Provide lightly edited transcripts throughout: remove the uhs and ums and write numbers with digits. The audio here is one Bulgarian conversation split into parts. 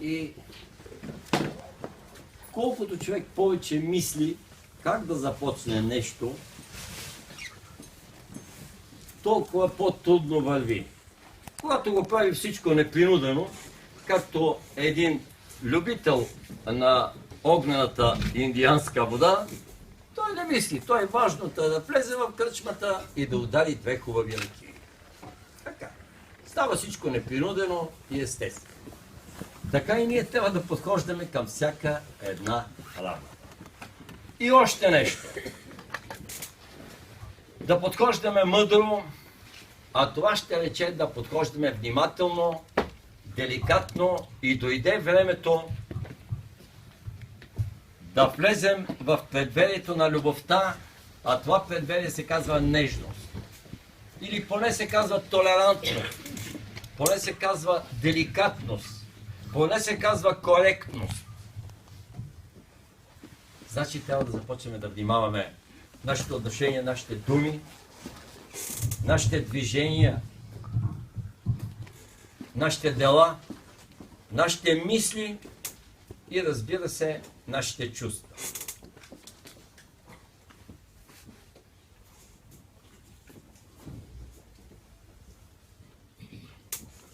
И колкото човек повече мисли как да започне нещо, толкова по-трудно върви. Когато го прави всичко непринудено, както един любител на огнената индианска вода, той не мисли. Той е важното да влезе в кръчмата и да удари две хубави ръки. Така. Става всичко непринудено и естествено. Така и ние трябва да подхождаме към всяка една работа. И още нещо. Да подхождаме мъдро, а това ще рече да подхождаме внимателно, деликатно и дойде времето да влезем в предверието на любовта, а това предверие се казва нежност. Или поне се казва толерантност, поне се казва деликатност, поне се казва коректност. Значи трябва да започнем да внимаваме нашите отношения, нашите думи, нашите движения, нашите дела, нашите мисли и, разбира се, нашите чувства.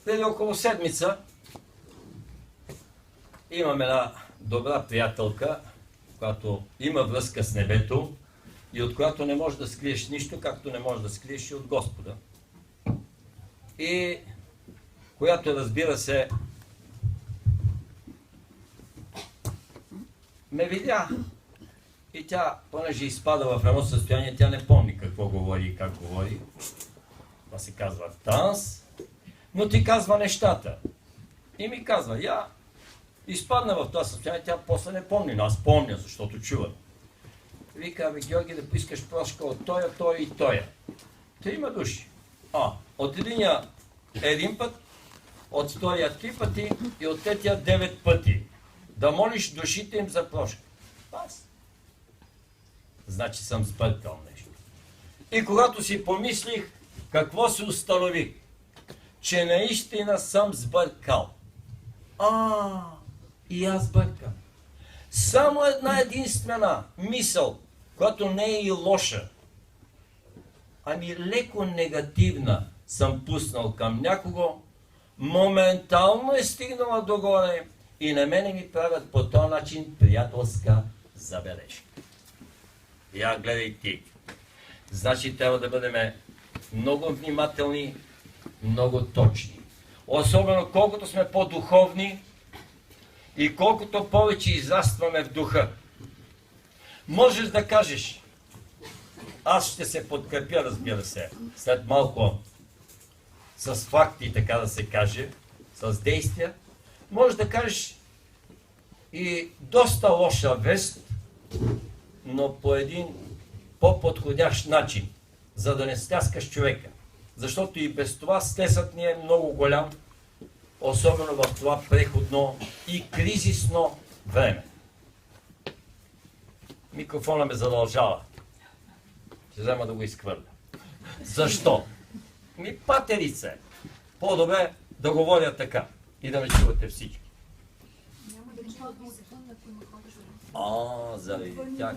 Преди около седмица имам една добра приятелка, която има връзка с небето и от която не можеш да скриеш нищо, както не можеш да скриеш и от Господа. И която, разбира се, ме видя и тя, понеже изпада в едно състояние, тя не помни какво говори и как говори. Това се казва транс, но ти казва нещата. И ми казва, я изпадна в това състояние, тя после не помни, но аз помня, защото чува. Вика, Георги, да поискаш прошка от тоя, тоя и тоя. Трима души. От единия един път, от втория 3 пъти и от третия 9 пъти. Да молиш душите им за прошка. Аз. Значи съм сбъркал нещо. И когато си помислих, какво се установи? Че наистина съм сбъркал. И аз бъркам. Само една единствена мисъл, която не е и лоша, ами леко негативна съм пуснал към някого, моментално е стигнала догоре и на мене ми правят по този начин приятелска забележка. Я гледай ти. Значи трябва да бъдем много внимателни, много точни. Особено колкото сме по-духовни и колкото повече израстваме в духа. Можеш да кажеш, аз ще се подкрепя, разбира се, след малко с факти, така да се каже, с действия. Можеш да кажеш и доста лоша вест, но по един по-подходящ начин, за да не стяскаш човека. Защото и без това стресът ни е много голям, особено в това преходно и кризисно време. Микрофона ме задължава. Ще взема да го изхвърля. Защо? Патерица е. По-добре да говоря така и да ме чувате всички. Заради тях.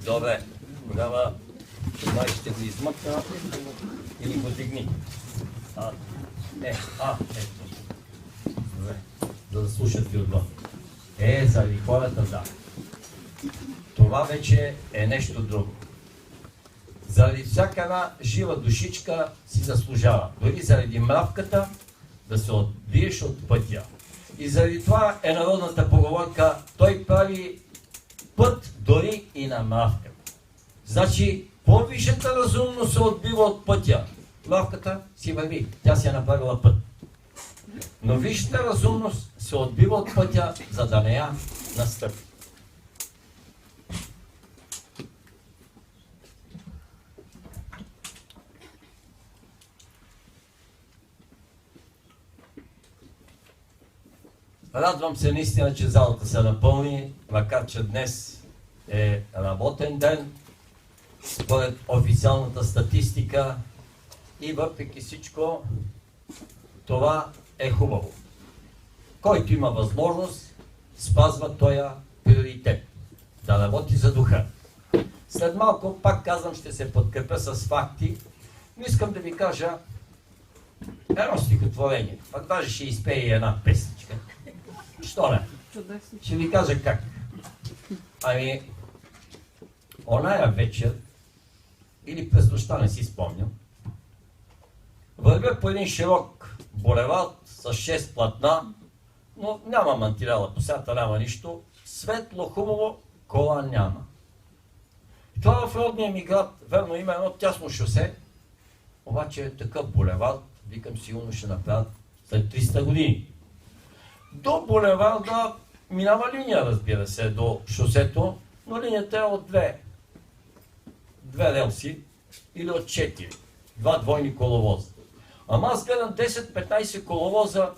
Добре. Тогава това ще го измъкна или го дигни. Ето. Добре. За да слушат и отвън. Заради хората, да. Това вече е нещо друго. Заради всяка една жива душичка си заслужава. Дори заради мравката да се отбиеш от пътя. И заради това е народната поговорка, той прави път дори и на мравка. Значи, по-висшата разумност се отбива от пътя. Мравката си върви, тя си е направила път. Но висшата разумност се отбива от пътя, за да не я настъпи. Радвам се наистина, че залата се напълни, макар че днес е работен ден, според официалната статистика, и въпреки всичко това е хубаво. който има възможност, спазва този приоритет. Да работи за духа. След малко, пак казвам, ще се подкрепя с факти, но искам да ви кажа едно стихотворение. Пак даже ще изпее една песничка. Що не? Ще ви кажа как. Ами, оная вечер, или през нощта, не си спомням, вървя по един широк булевард с 6 платна, но няма мантиляла, по сята няма нищо, светло, хубаво, кола няма. Това в родния ми град, верно, има едно тясно шосе, обаче е такъв булевард, викам, сигурно ще направят след 300 години. До булеварда минава линия, разбира се, до шосето, но линията е от две релси или от 4. Два двойни коловоза. Ама аз гледам 10-15 коловоза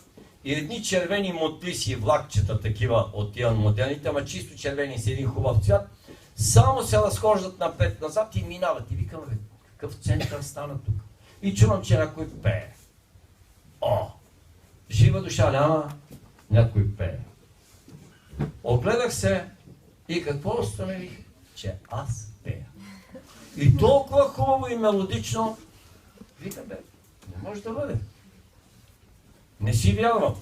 и едни червени мотриси, влакчета такива от тия модерните, ама чисто червени с един хубав цвят, само се разхождат напред-назад и минават. И викам, какъв център стана тук. И чувам, че някой пее. О! Жива душа няма, някой пее. Огледах се и какво установих? Че аз пея. И толкова хубаво и мелодично, викам, бе, не може да бъде. Не си вярвам.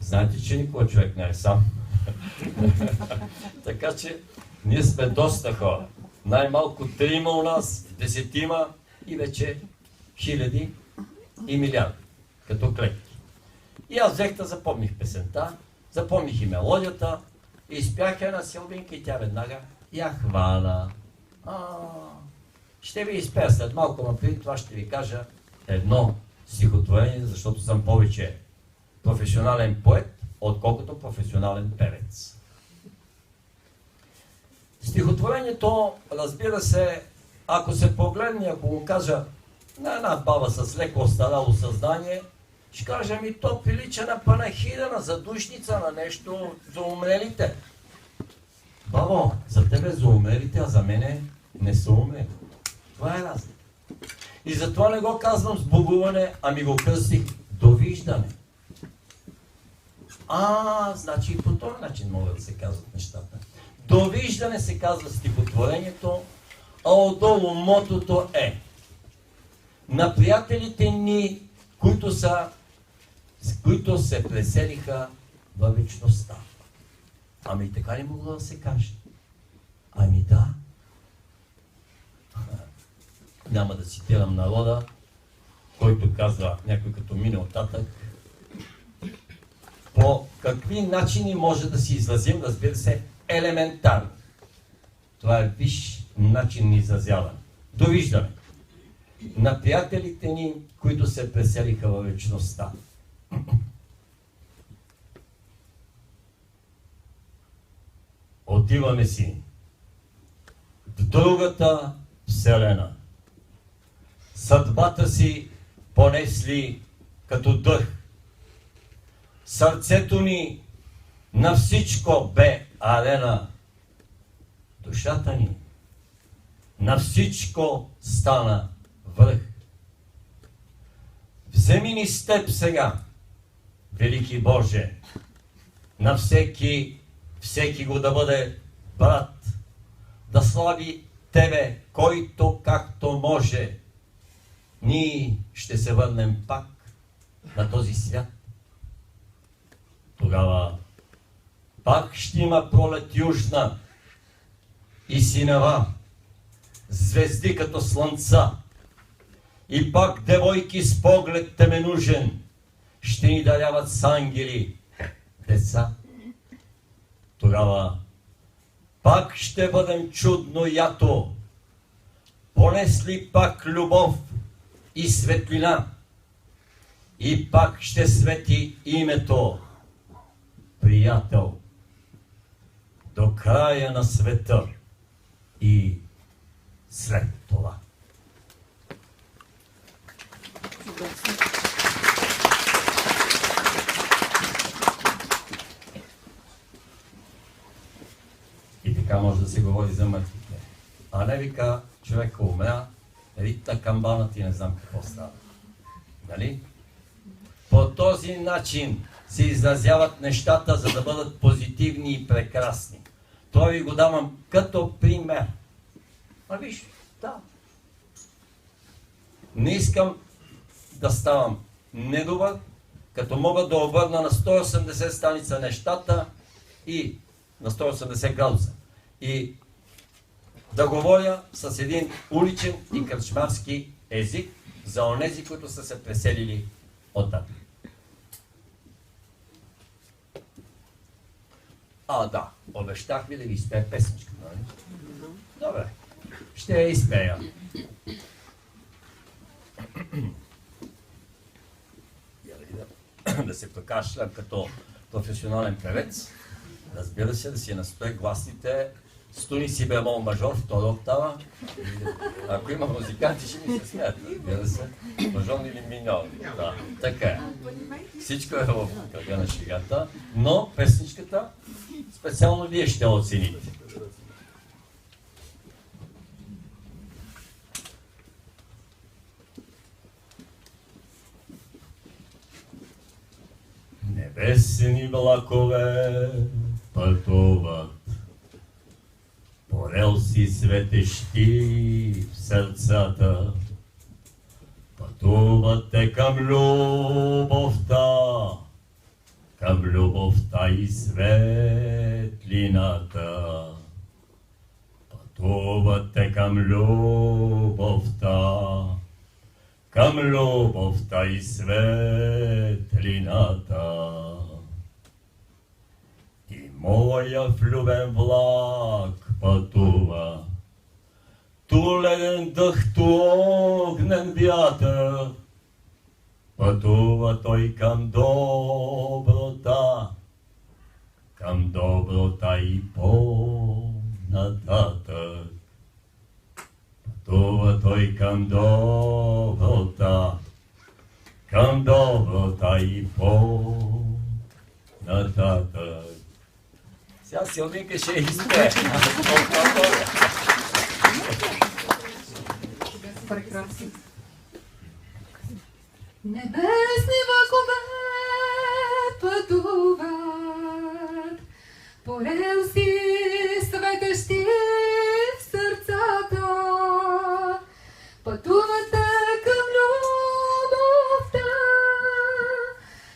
Знаете, че никога човек не е сам. Така че ние сме доста хора. Най-малко 3 у нас, 10 и вече хиляди и милиарди. Като клетки. И аз взех да запомних песента, запомних и мелодията, и изпях една силбинка и тя веднага я хвана. Ще ви изпея след малко, но преди това ще ви кажа едно стихотворение, защото съм повече професионален поет, отколкото професионален певец. Стихотворението, разбира се, ако се погледне, ако го кажа на една баба с леко остаряло съзнание, ще кажа ми, то прилича на панахида, на задушница, на нещо за умрелите. Бабо, за тебе за умрелите, а за мене не са умрели. Това е разлика. И затова не го казвам с богуване, ами го кръстих довиждане. Значи и по този начин могат да се казват нещата. Довиждане се казва стихотворението, а отдолу мотото е на приятелите ни, които се преселиха във вечността. Ами така не могло да се каже. Ами да. Няма да цитирам народа, който казва някой като мине оттатък. По какви начини може да си изразим, разбира се, елементарно. Това е висш начин на изразяване. Довиждане. На приятелите ни, които се преселиха във вечността. Отиваме си в другата вселена. Съдбата си понесли като дъх. Сърцето ни на всичко бе арена. Душата ни на всичко стана връх. Вземи ни с теб сега, велики Боже, на всеки го да бъде брат, да слави Тебе, който както може. Ние ще се върнем пак на този свят. Тогава пак ще има пролет южна и синева, звезди като слънца, и пак девойки с поглед теменужен ще ни даряват с ангели деца. Тогава пак ще бъдем чудно ято, понесли пак любов и светлина, и пак ще свети името приятел до края на света и след това. И така може да се говори за мъртвите. А не вика, човека умря, ритна камбаната и не знам какво става. Нали? По този начин се изразяват нещата, за да бъдат позитивни и прекрасни. Това ви го давам като пример. А виж, да. Не искам да ставам недобър, като мога да обърна на 180 страница нещата и на 180 градуса. И да говоря с един уличен и кръчмарски език за онези, които са се преселили оттам. Да, обещах ви да ви изпея песничка, нали? Добре, ще я изпея. Да се покашлям като професионален певец. Разбира се, да си настоя гласните струни си бемол мажор, втора октава. Ако има музиканти, ще ми се смеят. Разбира се, мажор или миньор. Да, така е. Всичко е в кръга на шегата, но песничката специално вие ще оцените. Небесни влакове пътуват по релси светещи в сърцата. Пътуват те към любовта и светлината. Пътуват те към любовта и светлината. И моя влюбен влак пътува, ту леден дъх, ту огнен вятър. Пътува той към доброта и по-нататък. Пътува той към доброта и по-нататък. Сега Силвинка ще изпее. Прекрасно. Небесни влакове пътуват по релси светещи в сърцата. Пътуват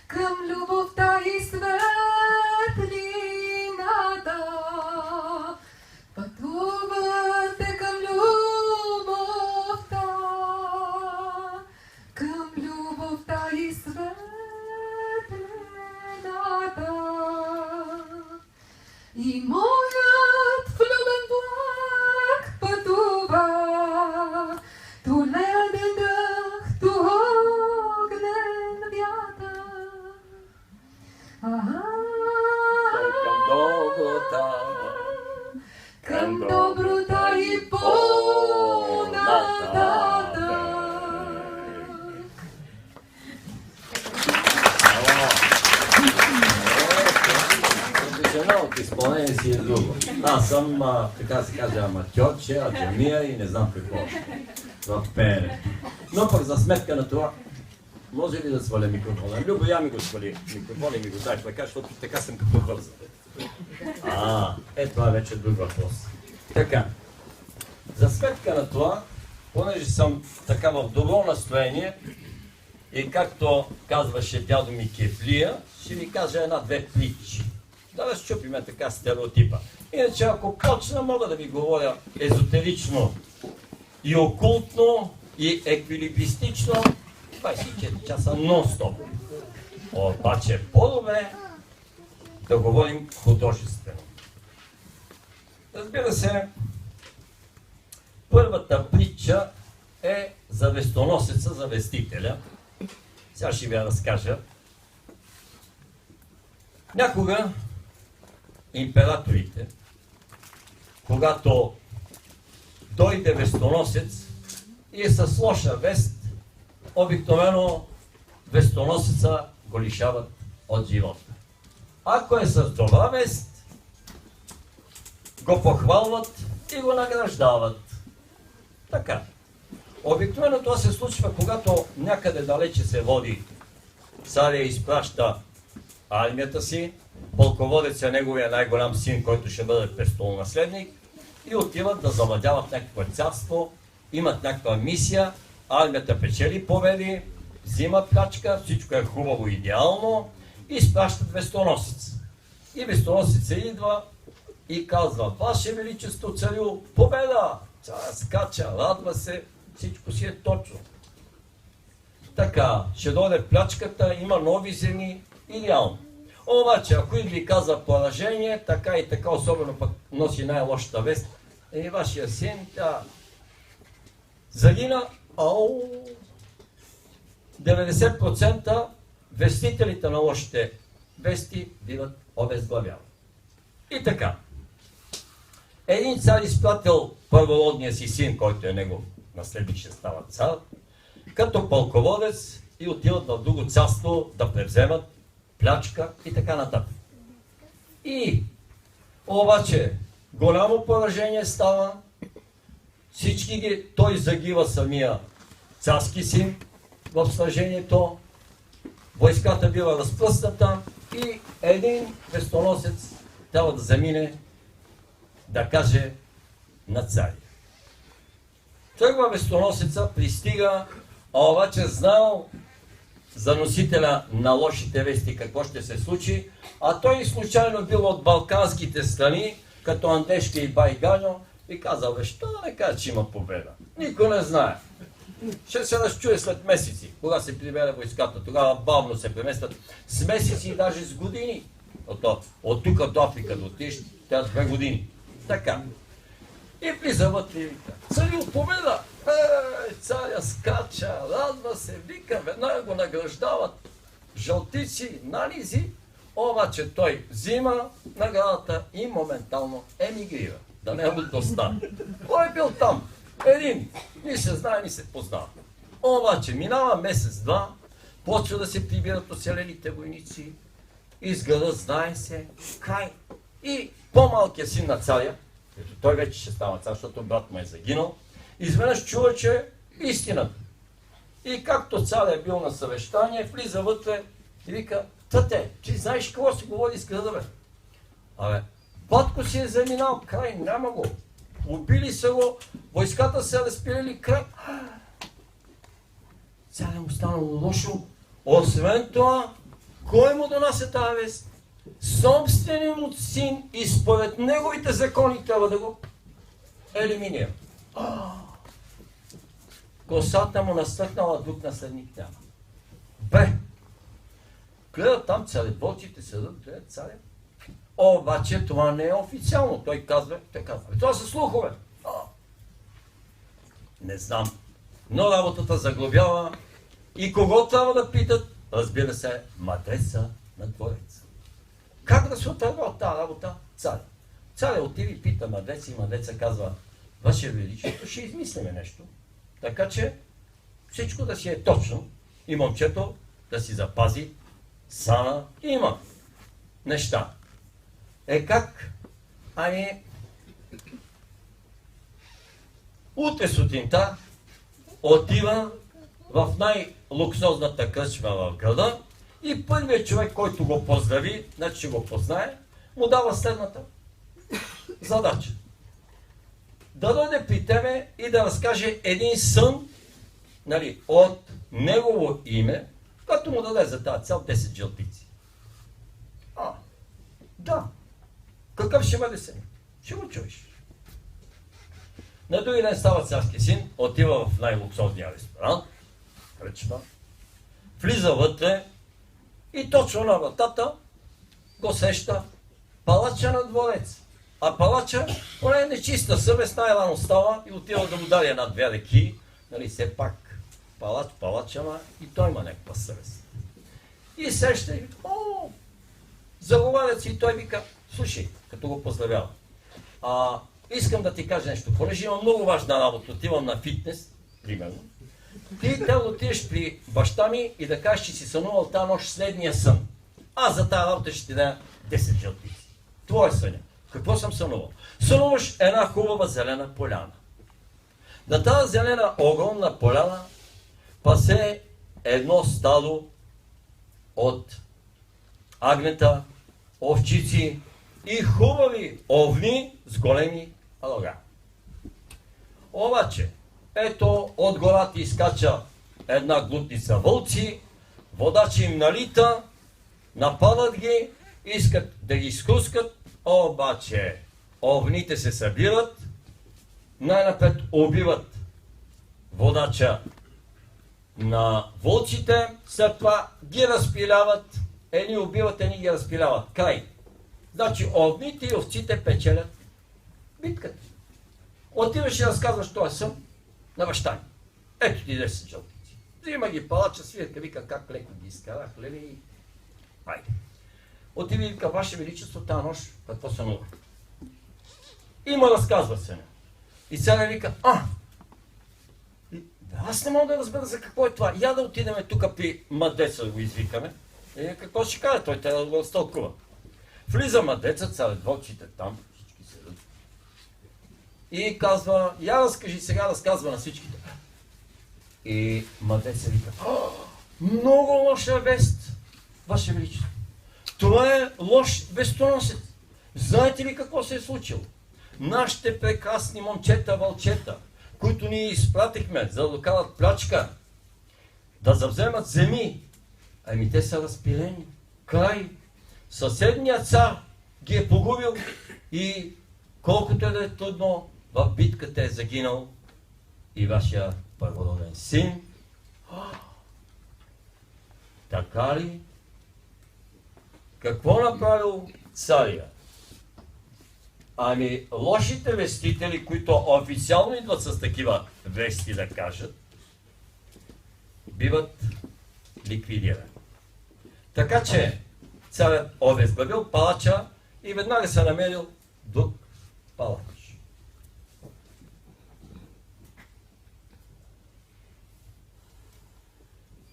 към любовта и светлината. Пътуват към любовта и светлината. И моят влюбен влак пътува, ту леден дъх, ту огнен вятър. Към доброта и по-нататък. Професионалното изпълнение си е друго. Аз съм, така се каже, аматьорче, аджамия и не знам какво в пеене. Но пък за сметка на това, може ли да сваля микрофона? Любо, я ми го свали микрофона и ми го дай така, защото така съм като бърза. Това е вече друг въпрос. Така, за сметка на това, понеже съм така в добро настроение и както казваше дядо ми Кефлия, ще ви кажа една-две притчи. Да разчупиме така стереотипа. Иначе ако почна, мога да ви говоря езотерично и окултно и еквилибристично 24 часа нон-стоп. Обаче по-добре да говорим художествено. Разбира се, първата притча е за вестоносеца, за вестителя. Сега ще ви я разкажа. Някога императорите, когато дойде вестоносец и е с лоша вест, обикновено вестоносеца го лишават от живота. Ако е с добра вест, го похвалват и го награждават. Така. Обикновено това се случва, когато някъде далече се води, царя изпраща армията си, полководец е неговия най-голям син, който ще бъде престолонаследник, и отиват да завладяват някакво царство, имат някаква мисия, армията печели победи, взима плячка, всичко е хубаво, идеално, и изпращат вестоносец. И вестоносеца идва и казва: Ваше Величество, царю, победа! Царя скача, радва се, всичко си е точно. Така, ще дойде плячката, има нови земи, идеално. Обаче, ако ви каза поражение, така и така, особено пък носи най-лошата вест, вашия син, загина, 90% вестителите на лошите вести биват обезглавявани. И така, един цар изпратил първородния си син, който е негов наследник, ще става цар, като пълководец, и отиват в друго царство да превземат плячка и така нататък. И обаче голямо поражение става, той загива самия царски син в сражението, войската била разпръсната и един вестоносец трябва да замине да каже на царя. Тръгва вестоносеца, пристига, а обаче знал за носителя на лошите вести какво ще се случи, а той случайно бил от балканските страни, като Андешка и Байганьо, и казал: що да не кажа, че има победа? Никой не знае. Ще се разчуе след месеци, кога се прибере войската. Тогава бавно се преместват с месеци и даже с години. От тук до Африка да отиш, тя 2 години. Така. И влиза вътре и вика: царю, победа! Царя скача, радва се, вика, веднага го награждават жълтици, нанизи, обаче той взима наградата и моментално емигрира, да не го достане. Кой е бил там? Един. Ни се знае, ни се познава. Обаче минава месец-два, почва да се прибират оселените войници, изградът, знае се, край. И по-малкият син на царя, той вече ще става цар, защото брат му е загинал, изведнъж чува, че истината. И както цар е бил на съвещание, влиза вътре и вика: тате, ти знаеш какво си говори с града, бе? Абе, батко си е заминал, край, няма го. Убили са го, войската са разпилили, край. Царя му станало лошо. Освен това, кой му донася тази вест? Собственият му син и според неговите закони трябва да го елиминира. Косата му насъхнала, друг наследник няма. Бе! Гледат там царедворците, седат, гледат царя. Обаче това не е официално. Той казва, това са слухове. Не знам. Но работата заглобява. И кого трябва да питат? Разбира се, мадреса на двореца. Как да се отърва от тази работа? Царя. Царя отива и пита мадреца, и мадреца казва: Ваше Величество, ще измислиме нещо, така че всичко да си е точно и момчето да си запази сана. Има неща. Как? Утре сутринта отива в най-луксозната кръчма в града и първият човек, който го поздрави, значи ще го познае, му дава следната задача: да дойде при тебе и да разкаже един сън, от негово име, като му даде за тази цел 10 жълтици. Да. Какъв ще бъде сън? Ще го чуеш. На други ден става царски син, отива в най-луксозния ресторант, кръчма, влиза вътре и точно на вратата го сеща палача на дворец. А палача, поне е нечиста съвест, най-рано става и отива да му даде 1-2 реки, все пак палач, ама и той има някаква съвест. И сеща и вика: заговарят си, и той вика: слушай, като го поздравява, искам да ти кажа нещо, понеже имам много важна работа, отивам на фитнес, примерно, ти трябва да отидеш при баща ми и да кажеш, че си сънувал тази нощ следния сън. Аз за тази работа ще ти дая 10 жълтици. Твое съня. Какво съм сънувал? Сънуваш една хубава зелена поляна. На тази зелена огромна поляна пасе едно стадо от агнета, овчици и хубави овни с големи рога. Обаче, ето от гората изкача една глутница вълци, водачи им налита, нападат ги, искат да ги изкускат, обаче овните се събират, най-напред убиват водача на вълците, след това ги разпиляват, едни убиват, едни ги разпиляват. Край. Значи овните и овците печелят битката. Отиваш и разказваш този сън на баща ми. Ето ти 10 жълтици. Взима ги палача, свирка, вика как леко ги изкарах, леле и... Айде. Отиви и вика, Ваше Величество, тази нощ, какво сънува? Има разказва се. И царя вика, аз не мога да разбера за какво е това. Я да отидем тук при Мадеца да го извикаме. И какво ще каже? Той трябва да го разтълкува. Влиза Мадеца, царят вълчите там, всички седат. И казва, я разкажи сега, разказва на всичките. И Мадеца вика, много лоша вест, Ваше Величество. Това е лош вестоносец. Знаете ли какво се е случило? Нашите прекрасни момчета, вълчета, които ние изпратихме, за да докарат плячка, да завземат земи, ами те са разпилени. Край. Съседният цар ги е погубил и колкото е да е трудно, в битката е загинал и вашия първороден син. Така ли? Какво направил царя? Ами лошите вестители, които официално идват с такива вести да кажат, биват ликвидирани. Така че царят обезглавил палача и веднага се намерил друг палач.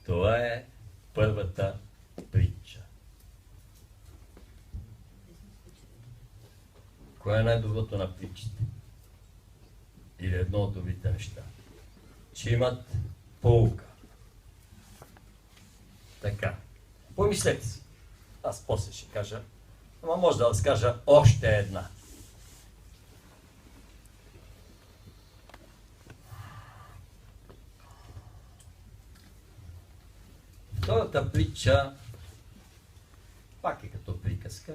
Това е първата притча. Кое е най-доброто на притчите? Или едно от добрите неща? Че имат поука. Така. Помислете си. Аз после ще кажа, ама може да разкажа още една. Втората притча пак е като приказка.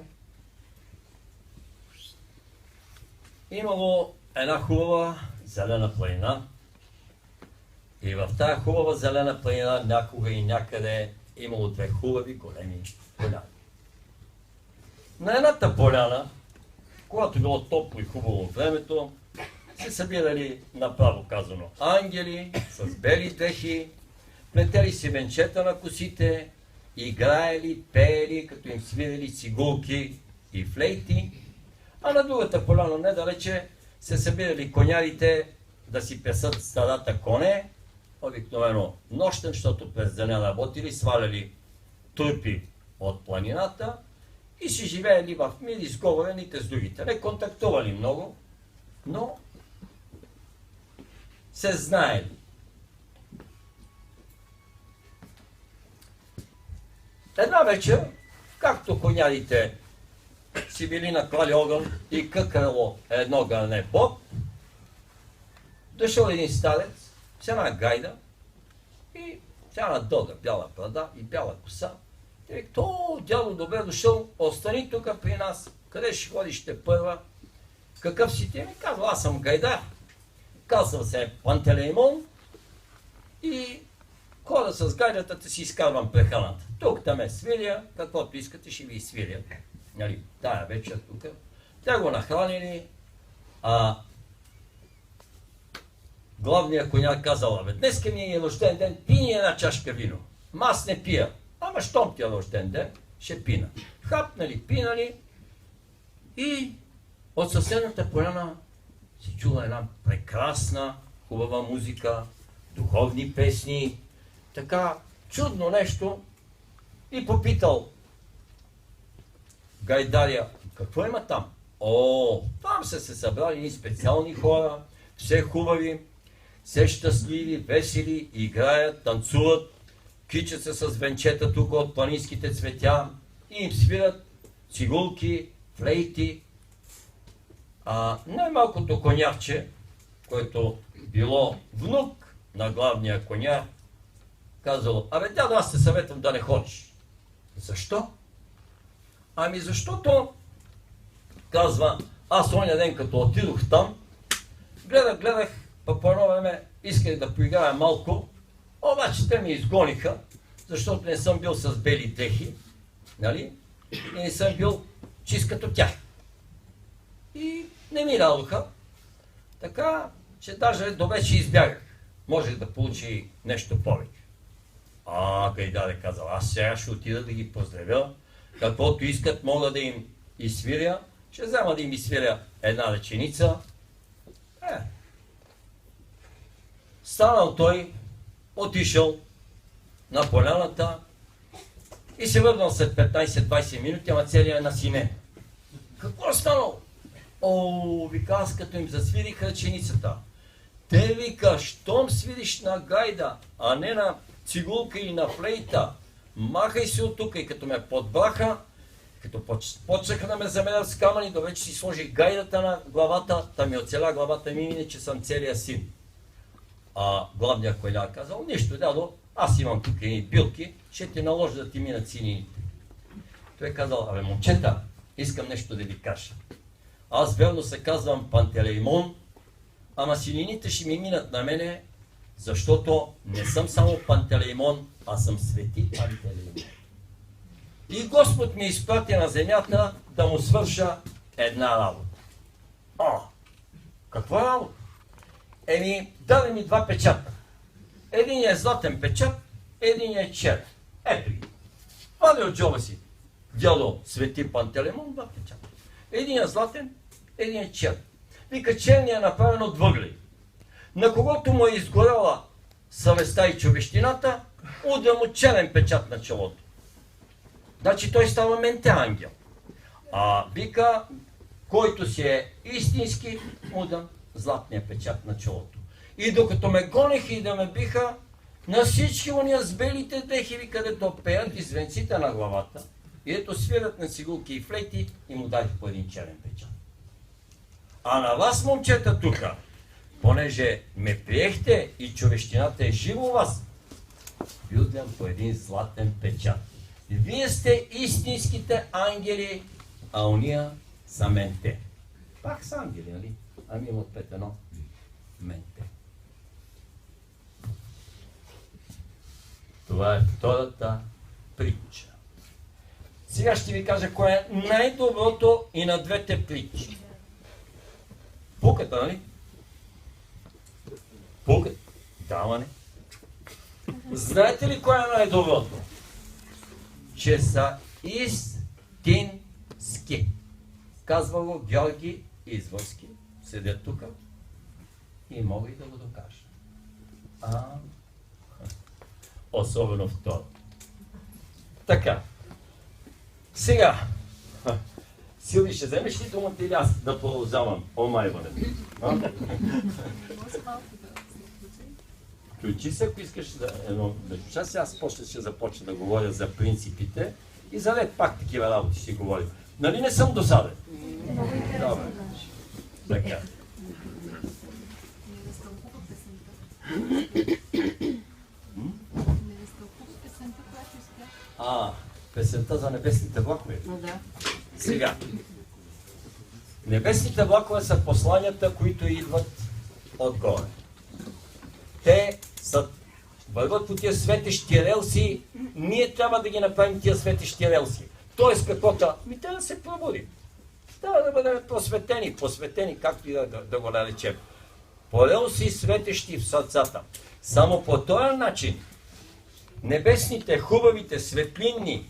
Имало една хубава зелена планина и в тази хубава зелена планина някога и някъде имало две хубави големи поляни. На едната поляна, когато било топло и хубаво времето, се събирали, направо казано, ангели с бели дрехи, плетели си венчета на косите, играели, пеели, като им свирили цигулки и флейти, а на другата поляна недалече се събирали конярите да си песат стадата коне, обикновено нощен, защото през деня работили, сваляли трупи от планината и си живеели в мир и сговорените с другите. Не контактували много, но се знаели. Една вечер, както конярите си били наклали огън и къкало едно гърне боб, дошъл един старец с една гайда и с една дълга бяла брада и бяла коса. И вика, дядо, добре дошъл, остани тук при нас. Къде ще ходиш те първа? Какъв си ти? Ми казва, аз съм гайдар. Казвам се Пантелеймон и хода с гайдата си изкарвам прехраната. Тук там е свиря, каквото искате ще ви свиря. Нали, тая вечер тук. Те го нахранили, главният коняр казал, днеска ми е рожден ден, пини една чашка вино. Аз не пия, ама щом ти е рожден ден, ще пина. Хапнали, пинали и от съседната поляна се чула една прекрасна, хубава музика, духовни песни, така чудно нещо и попитал гайдаря, какво има там? Там са се събрали и специални хора, все хубави, все щастливи, весели, играят, танцуват, кичат се с венчета тук от планинските цветя и им свират цигулки, флейти. Най-малкото конявче, който било внук на главния коня, казал: абе, дядо, аз те съветвам да не ходиш. Защо? Ами защото, казва, аз оня ден като отидох там, гледах, по едно време исках да поиграя малко, обаче те ме изгониха, защото не съм бил с бели дрехи, нали? И не съм бил чист като тях. И не ми дадоха, така че даже довече избягах. Можех да получи нещо повече. Гайдаре казал: аз сега ще отида да ги поздравя, каквото искат мога да им изсвиря, ще взема да им изсвиря една реченица. Станал той, отишъл на поляната и се върнал след 15-20 минути, ама целият е насинен. Какво е станало? Вика, аз като им засвирих ръченицата. Те, вика, щом свириш на гайда, а не на цигулка и на флейта, махай се от тук. И като ме подбраха, като почнаха да ме замерят с камъни, до вече си сложих гайдата на главата, та ми оцеля главата ми, иначе съм целия син. Главният коня казал: нищо, дядо, аз имам тук едни билки, ще ти наложа да ти минат синините. Той казал: абе, момчета, искам нещо да ви кажа. Аз верно се казвам Пантелеймон, ама синините ще ми минат на мене, защото не съм само Пантелеймон, а съм свети Пантелеймон. И Господ ми изпрати на земята да му свърша една работа. Каква работа? Даде ми два печата. Един е златен печат, един е черен. Ето ги. Вади от джоба си, дядо свети Пантелеймон, два печата. Един е златен, един е черен. Вика, черния е направен от въгли. На когото му е изгорела съвестта и човещината, удря му черен печат на челото. Значи той става менте ангел. Вика, който си е истински, удря златния печат на челото. И докато ме гонеха и да ме биха, на всички уния с белите дрехи, където пеят и звенците на главата, и ето свират на цигулки и флейти, и му дадих по един черен печат. А на вас, момчета, тука, понеже ме приехте и човещината е жива у вас, ви удрям по един златен печат. Вие сте истинските ангели, а уния са менте. Пак са ангели, нали? Ами имат пет едно менте. Това е втората притча. Сега ще ви кажа кое е най-доброто и на двете притчи. Пуката, нали? Пуката. Даване. Знаете ли кое е най-доброто? Че са истински. Казва го Георги Извърски. Седя тук и мога и да го докажа. Особено второ. Така. Сега. Силви, ще вземеш ли думата или аз да продължавам омайването? Включи се, ако искаш едно часа, аз после ще започна да говоря за принципите и за лед пак такива работи ще говорим. Нали не съм досаден? Добре. Така. Песента за небесните влакове. Сега. Небесните влакове са посланията, които идват отгоре. Те върват по тия светещи релси, ние трябва да ги направим тия светещи релси. Тоест каквото, трябва да се пробудим. Трябва да бъдем посветени, както и да го наречем. По релси светещи в сърцата. Само по този начин небесните, хубавите, светлинни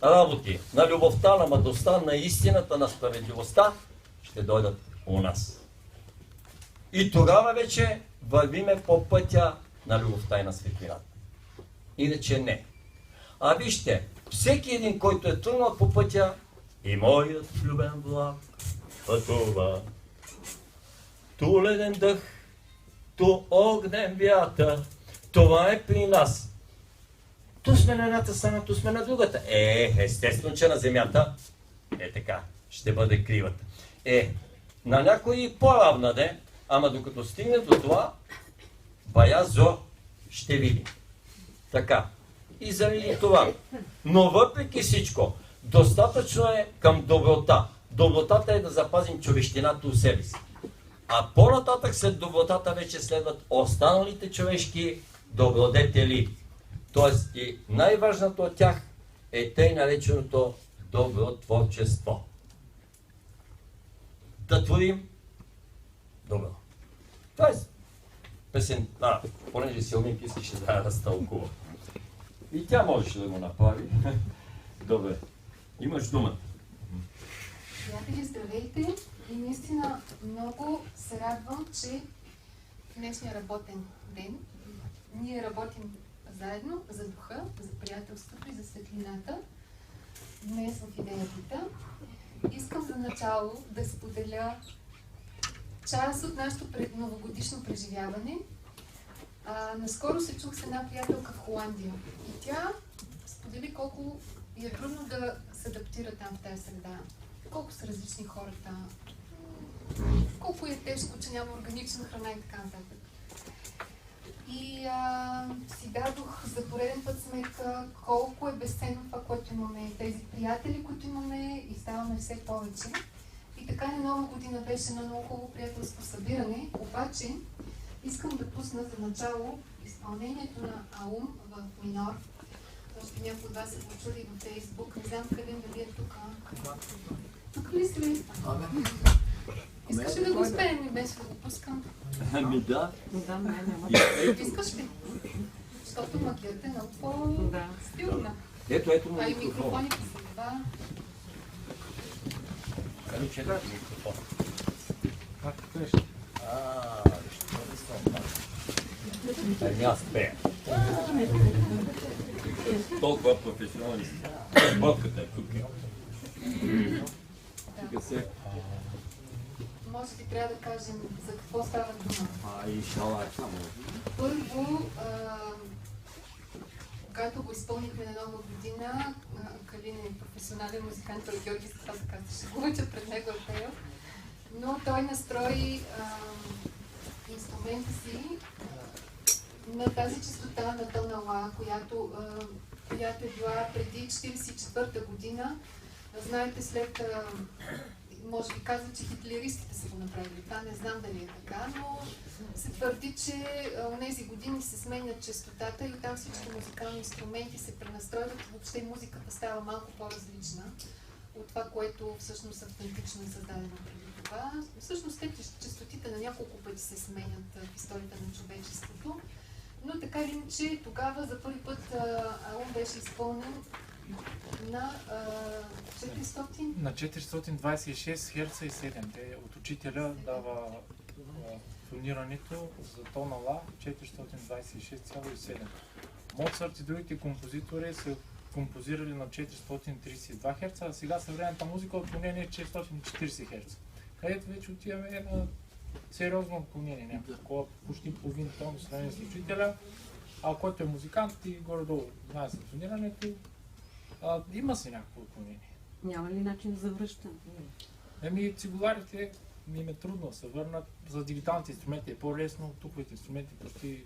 работи на любовта, на мъдростта, на истината, на справедливостта ще дойдат у нас. И тогава вече вървиме по пътя на любовта и на светлината. Иначе не. Вижте, всеки един, който е тръгнал по пътя, и моят влюбен влак пътува. Ту леден дъх, ту огнен вятър, това е при нас. ту сме на едната страна, ту сме на другата. Естествено, че на земята така, ще бъде кривата. На някой по-равна де, ама докато стигне до това, бая зор ще види. Така. И заради това. Но въпреки всичко, достатъчно е към доброта. Добротата е да запазим човещината у себе си. А по-нататък след добротата вече следват останалите човешки добродетели. Тоест и най-важното от тях е тъй нареченото добротворчество. Да творим добро. Тоест, понеже Силминка искаше да разтълкува. И тя можеше да го направи. Добре. Имаш дума. Приятели, здравейте! И наистина много се радвам, че в днешния работен ден ние работим заедно за духа, за приятелството и за светлината. Днес в идеята искам за начало да споделя част от нашето новогодишно преживяване. Наскоро се чух с една приятелка в Холандия и тя сподели колко е трудно да се адаптира там в тази среда. Колко са различни хората, колко е тежко, че няма органична храна и така нататък. И си дадох за пореден път сметка колко е безценно това, което имаме, тези приятели, които имаме и ставаме все повече. И така на Нова година беше едно много хубаво приятелско събиране, обаче искам да пусна за начало изпълнението на Аум в минор. Още някои от вас са го чули във Фейсбук, не знам къде дали е тук. Тук ли си? Искаш ли да го успеем и без да го пускам? Ами да. Искаш ли? Защото магията е много по-стилна. Ето му А и микрофон. микрофоните са това. Ами че да, микрофон. Как кажеш? Ами аз пея. Толкова професионалист. Ботката е тук. Тук се. Може би трябва да кажем за какво става дума. И шала е само. Първо, когато го изпълнихме на Нова година, Калин е професионален музикант, той Георги с това се казва, ще го уча пред него е пея, но той настрои инструмента си на тази честота на тона ла, която е била преди 1944 година. Знаете, след може би казва, че хитлеристите са го направили. Това не знам дали е така, но се твърди, че в тези години се сменят честотата и там всички музикални инструменти се пренастройват и въобще музиката става малко по-различна от това, което всъщност автентично е създадено преди това. Всъщност те честотите на няколко пъти се сменят в историята на човечеството, но така или иначе тогава за първи път Аум беше изпълнен на 400? На 426 Hz и 7. Те от учителя дава тонирането за тона ла 426,7. Моцарт и другите композитори са композирали на 432 Hz, а сега съвременната музика отклонение е 440 Hz. Където вече отиваме на сериозно отклонение, някакво такова почти половин тон в сравнение с учителя, а който е музикант и горе-долу знае за тонирането, има си някакво отклонение. Няма ли начин за връщане? Цигуларите им е трудно да се върнат. За дигиталните инструменти е по-лесно, туковите инструменти почти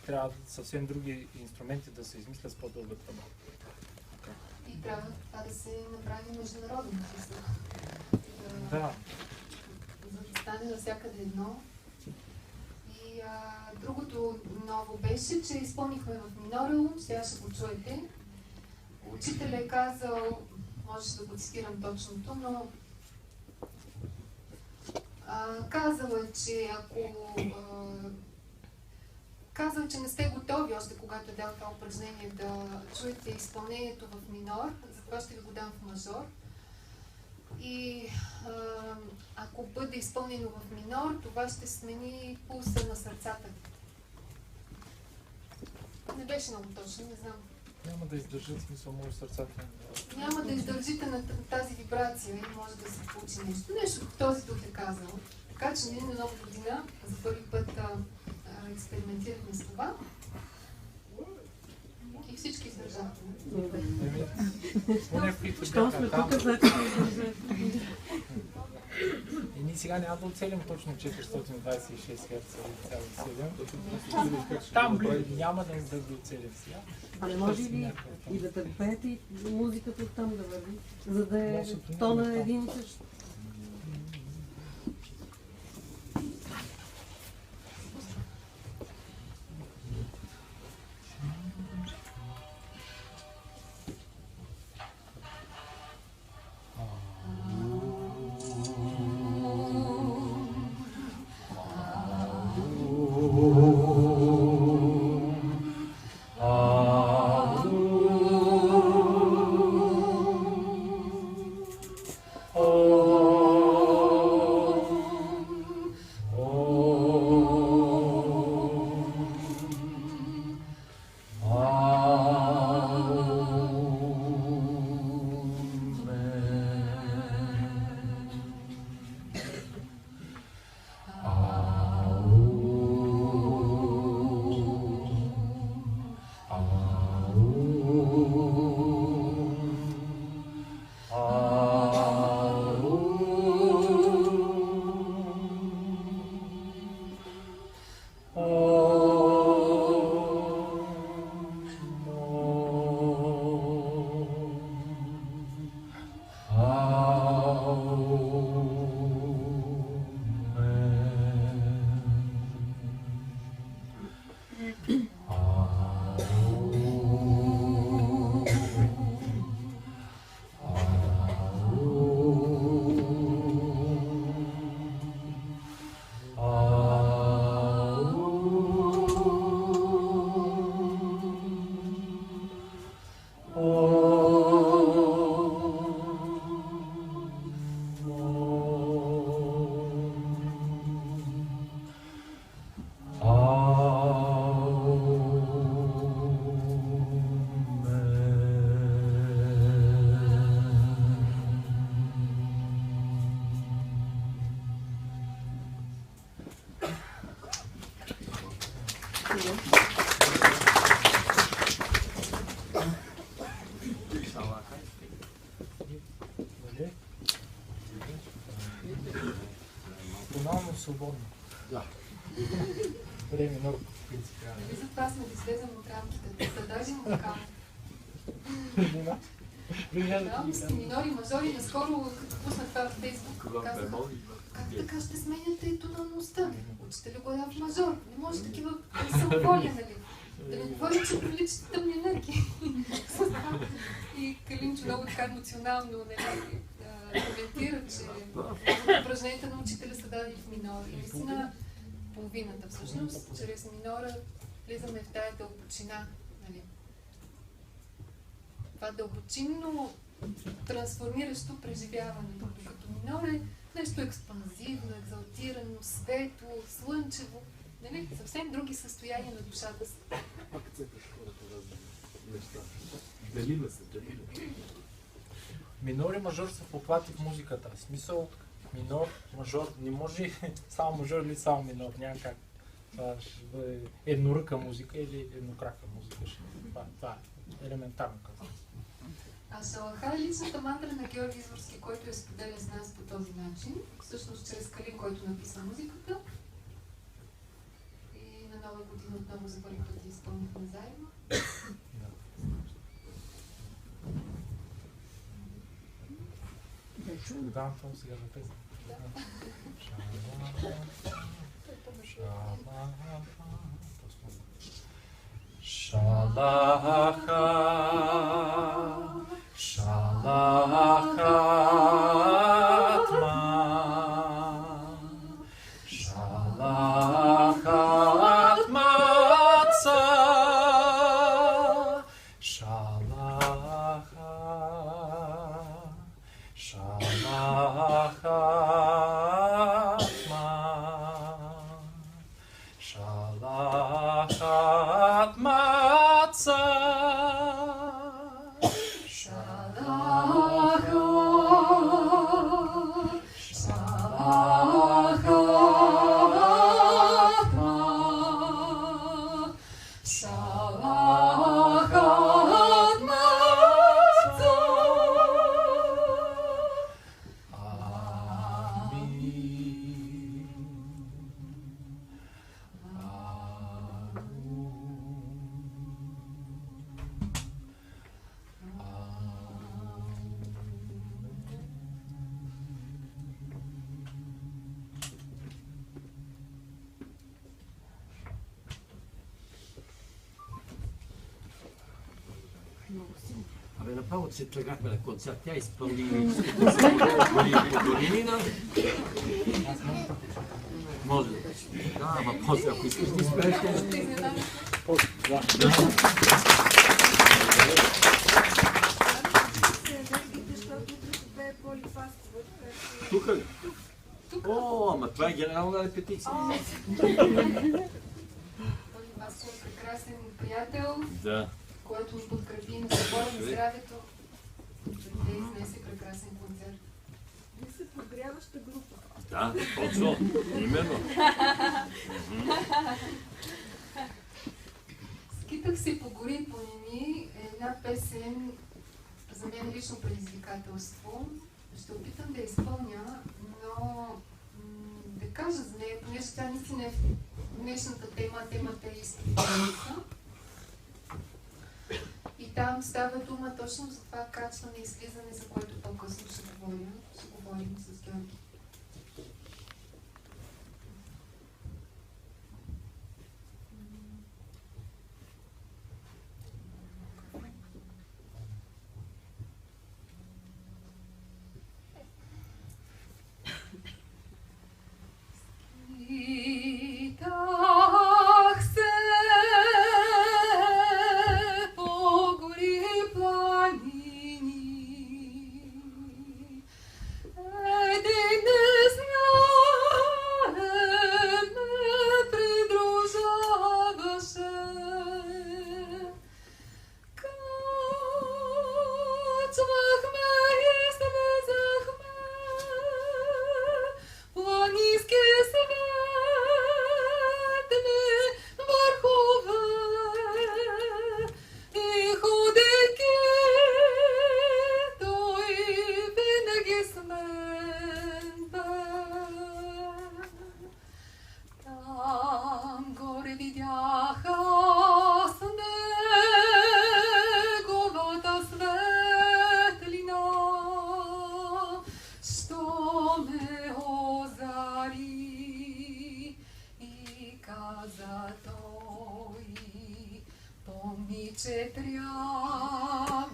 трябва съвсем други инструменти да се измислят с по-дълга тръба. И трябва това да се направи международно. Да. За да стане навсякъде едно. И другото ново беше, че изпълнихме в минорел, сега ще го чуете. Учителя е казал, можеш да го цитирам точното, но казал е, че казал, че не сте готови още когато е дал това упражнение да чуете изпълнението в минор, затова ще ви го дам в мажор. И ако бъде изпълнено в минор, това ще смени пулса на сърцата. Не беше много точно, не знам. Няма да издържат смисъл моят сърцата. Няма да издържите на тази вибрация и може да се получи нещо. Нещо този дух е казал. Така че ние на Нова година за първи път експериментирахме с това. малки, всички издържаха. Поне които Що бяха сме там. тук, значи да издържат. И ние сега няма да оцелим точно 426 Hz или 1,7. Там няма да ги оцелим сега. А не може ли и да търпете и музиката оттам да върви, за да е тона един и същ? Тонално свободно. Да. Време много принципиално. Нали затова сме да излезем от рамките, да държим музикално. Да, минори, мажори, наскоро като пуснах това в Фейсбук, казах, как така ще сменяте тонalността? Учителя го в мажор, не може такива самоволия, нали? Да не говорим, че привличате тъмни енергии. И Калинчо много така емоционално коментира, че упражненията на учителя са дадени в минор. И наистина половината всъщност, чрез минора влизаме в тая дълбочина. Нали? Това дълбочинно трансформиращо преживяване, докато минор е нещо експанзивно, екзалтирано, светло, слънчево. Нали? Съвсем други състояния на душата си. Пак цепиш хората разни неща. Делиме се, делиме. Минор и мажор са поплати в музиката. В смисъл, минор, мажор, не може само мажор или само минор, няма как. Това ще бъде едноръка музика или еднокрака музика. Това е елементарно казано. А Шалаха е личната мантра на Георги Изворски, който я споделя с нас по този начин, всъщност чрез Калин, който написа музиката. И на Нова година отново за първи път я изпълнихме заедно. Да, това сега за песен. Шалаха, шалаха, шалаха, Шалахат маца, шалахат Абе, направо се тръгнахме на концерт. Тя изпълни Долинина. Може да. Да, ама после, ако искаш да изпееш, тук ли? О, ама това е генерална репетиция. Аз съм прекрасен приятел, Да. който ни подкрепи на събора на здравето. Да изнесе прекрасен концерт. Вие се подгряваща група. Да, точно. Именно. Скитах се по гори и планини е една песен, за мен лично предизвикателство. Ще опитам да я изпълня, но да кажа за нея, понеже тя наистина е днешната тема, темата е изпитанието. И там става дума точно за това качване и слизане, за което по-късно ще говорим с Георги. Скитах се по гори и планини, един незнаем ме придружаваше. Качвахме и слизахме планински светли върхове и ходейки той винаги с мен бе. Там горе видях аз неговата светлина, що ме озари и каза той, помни, че трябва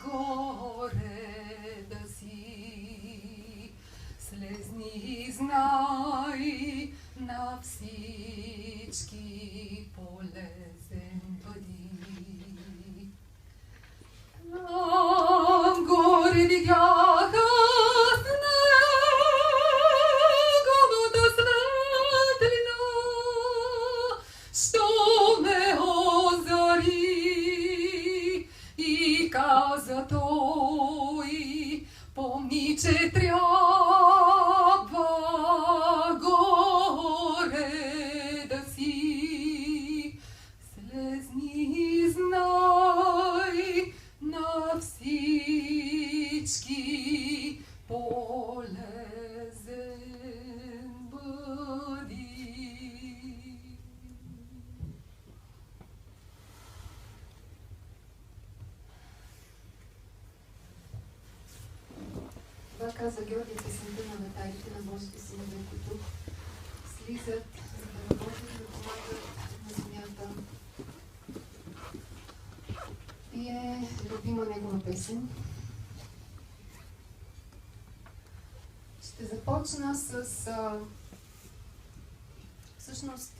горе да си. Слезни и знай на всички полезен бъди. Там горе видях аз неговата светлина, що ме озари и каза той, помни, че трябва горе да си. Слезни и знай на всички полезен бъди. Това каза Георги песента на металите на Божите синове, които слизат, за да работят, да помагат на земята. И е любима негова песен. Ще започна с всъщност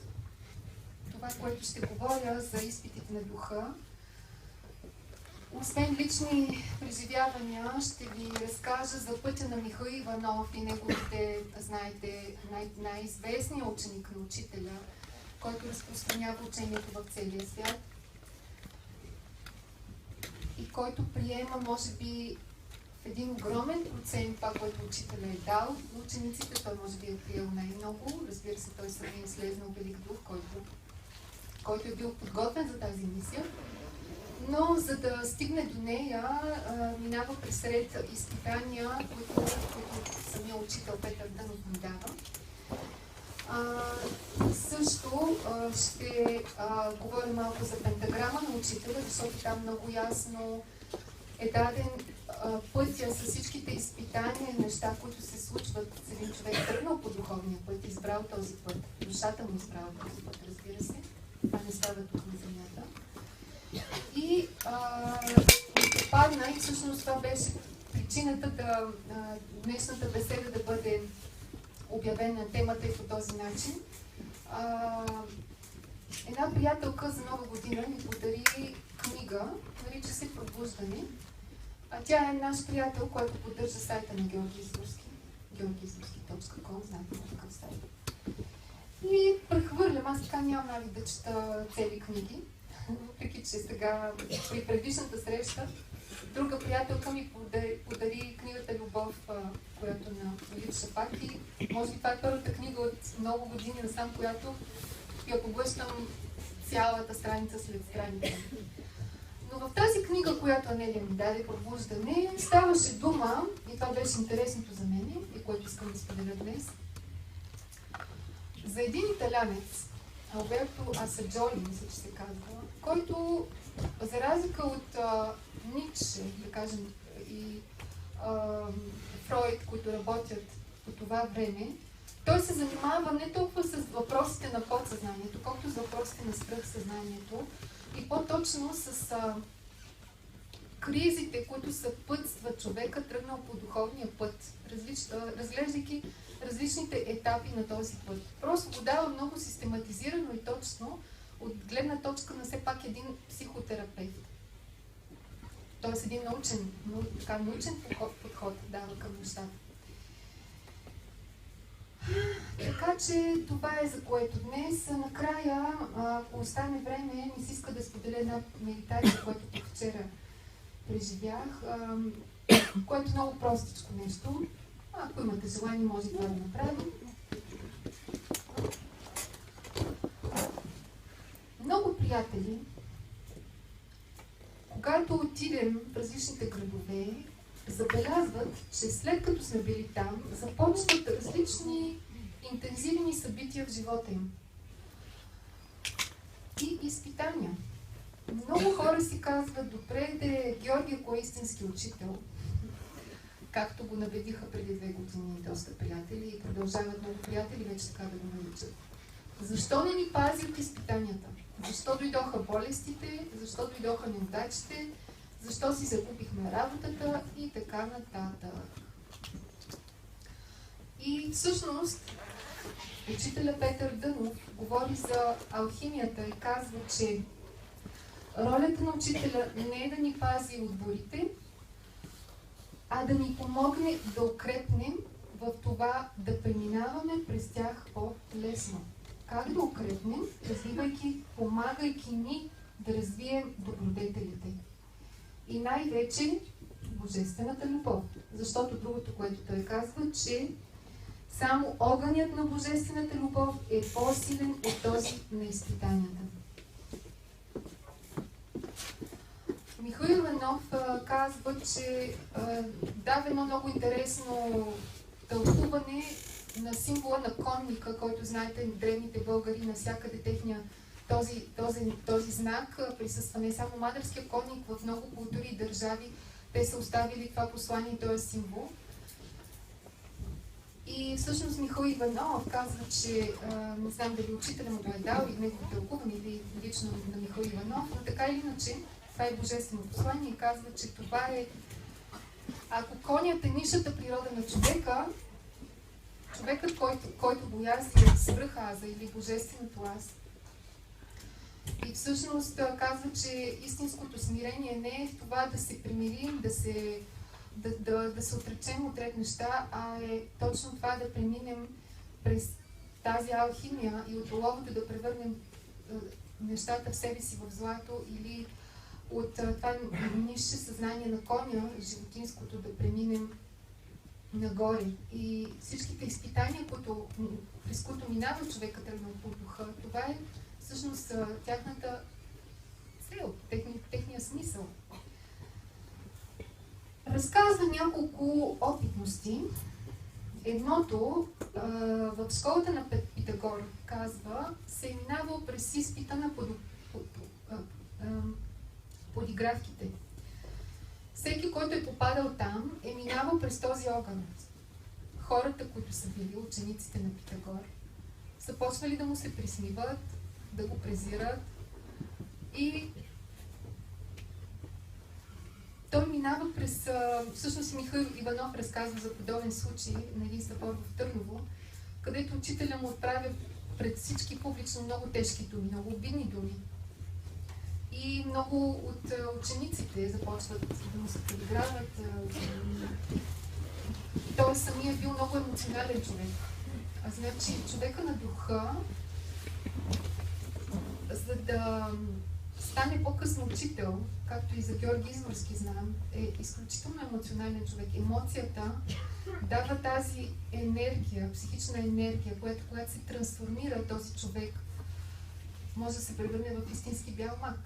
това, което ще говоря за изпитите на духа. Освен лични преживявания, ще ви разкажа за пътя на Михаил Иванов и неговите, знаете, най-известният ученик на учителя, който разпространява учението в целия свят и който приема, може би, в един огромен процент това, което учителя е дал на учениците. Той може би е приел най-много. Разбира се, той самия е слезнал Велик Дух, който е бил подготвен за тази мисия. Но за да стигне до нея, минава през ред изпитания, които самия учител Петър Дънов ми дава. Също ще говоря малко за пентаграма на учителя, защото там много ясно е даден пътя с всичките изпитания и неща, които се случват с един човек, тръгнал по духовния път, избрал този път. Душата му избрала този път, разбира се. Това не става тук на земята. И причината днешната беседа да бъде обявена темата и по този начин. Една приятелка за Нова година ми подари книга, нарича се Пробуждане. Тя е наш приятел, който поддържа сайта на Георги Изурски, georgiizurski.com, знаете на такъв сайт. И прехвърлям, аз така нямам навик да чета цели книги, въпреки че сега при предишната среща друга приятелка ми подари книгата Любов, която на Лилит Шапаки. Може би това е първата книга от много години насам, която я поглъщам цялата страница след страница. Но в тази книга, която Анелия ми даде, Пробуждане, ставаше дума, и това беше интересното за мен, и което искам да споделя днес, за един италянец, Алберто Асаджоли, мисля, че се казва, който, за разлика от Ницше, да кажем, и Фройд, които работят по това време, той се занимава не толкова с въпросите на подсъзнанието, колкото с въпросите на свръхсъзнанието и по-точно с кризите, които съпътстват човека, тръгнал по духовния път, разглеждайки различните етапи на този път. Просто го дава много систематизирано и точно от гледна точка на все пак един психотерапевт. Тоест един научен подход дава към нещата. Така че това е за което днес. Накрая, ако остане време, ми се иска да споделя една медитация, която вчера преживях, което е много простичко нещо. Ако имате желание, може това да направим. Много приятели, когато отидем в различните градове, забелязват, че след като сме били там, започват различни интензивни събития в живота им. И изпитания. Много хора си казват, добре, де Георги, ако е истински учител, както го набедиха преди 2 години доста приятели и продължават много приятели вече така да го наричат. Защо не ни пази от изпитанията? Защо дойдоха болестите? Защо дойдоха неудачите? Защо си загубихме работата и така нататък. И всъщност учителя Петър Дънов говори за алхимията и казва, че ролята на учителя не е да ни пази от бурите, а да ни помогне да укрепнем в това да преминаваме през тях по-лесно. Как да укрепнем? Развивайки, помагайки ни да развием добродетелите. И най-вече божествената любов. Защото другото, което той казва, че само огънят на божествената любов е по-силен от този на изпитанията. Михаил Иванов казва, че дава едно много интересно тълкуване на символа на конника, който знаете, древните българи навсякъде техния този знак присъства не само мадърския конник, в много култури и държави те са оставили това послание и този символ. И всъщност Михаил Иванов казва, че не знам дали учителя му го е дал или негово тълкуване или лично на Михаил Иванов, но така или иначе това е божествено послание и казва, че това е, ако конят е нишата природа на човека, човекът, който го язи е свръхаза или божественото аз. И всъщност казва, че истинското смирение не е в това да се примирим, да се отречем от ред неща, а е точно това да преминем през тази алхимия и от оловото да превърнем нещата в себе си в злато или от това нише съзнание на коня, животинското, да преминем нагоре. И всичките изпитания, през които минава човека тръгнал по духа, това е всъщност тяхната цел, техния смисъл. Разказва няколко опитности. Едното в школата на Питагор казва, се е минавал през изпита на подигравките. Всеки, който е попадал там, е минавал през този огън. Хората, които са били учениците на Питагор, са почнали да му се присмиват, да го презират и той минава през... Всъщност Михаил Иванов разказва за подобен случай на един събор в Търново, където учителя му отправя пред всички публично много тежки думи, много обидни думи. И много от учениците започват да му се подиграват. Той самия бил много емоционален човек. Значи, човека на духа, за да стане по-късно учител, както и за Георги Изморски знам, е изключително емоционален човек. Емоцията дава тази енергия, психична енергия, която когато се трансформира този човек, може да се превърне в истински бял мак.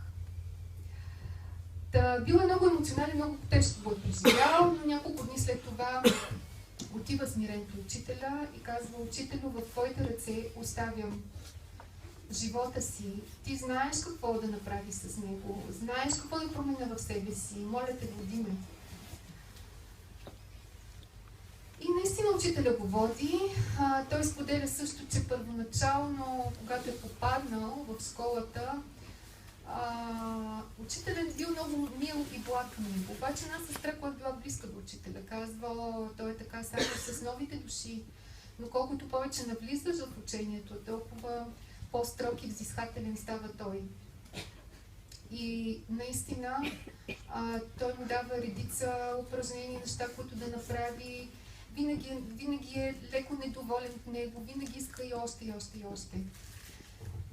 Бил е много емоционален, много тежко го е преживял, но няколко дни след това отива смирен при учителя и казва: учителю, в твоите ръце оставям живота си. Ти знаеш какво да направи с него, знаеш какво да променя в себе си, моля те, води ме. И наистина учителя го води. Той споделя също, че първоначално, когато е попаднал в школата, учителят бил много мил и благ към него. Обаче една сестра, която била близка до учителя, казва: той е така само с новите души, но колкото повече навлизаш в учението, толкова по-строг и взискателен става той. И наистина той му дава редица упражнения, неща, които да направи. Винаги е леко недоволен от него, винаги иска и още, и още, и още.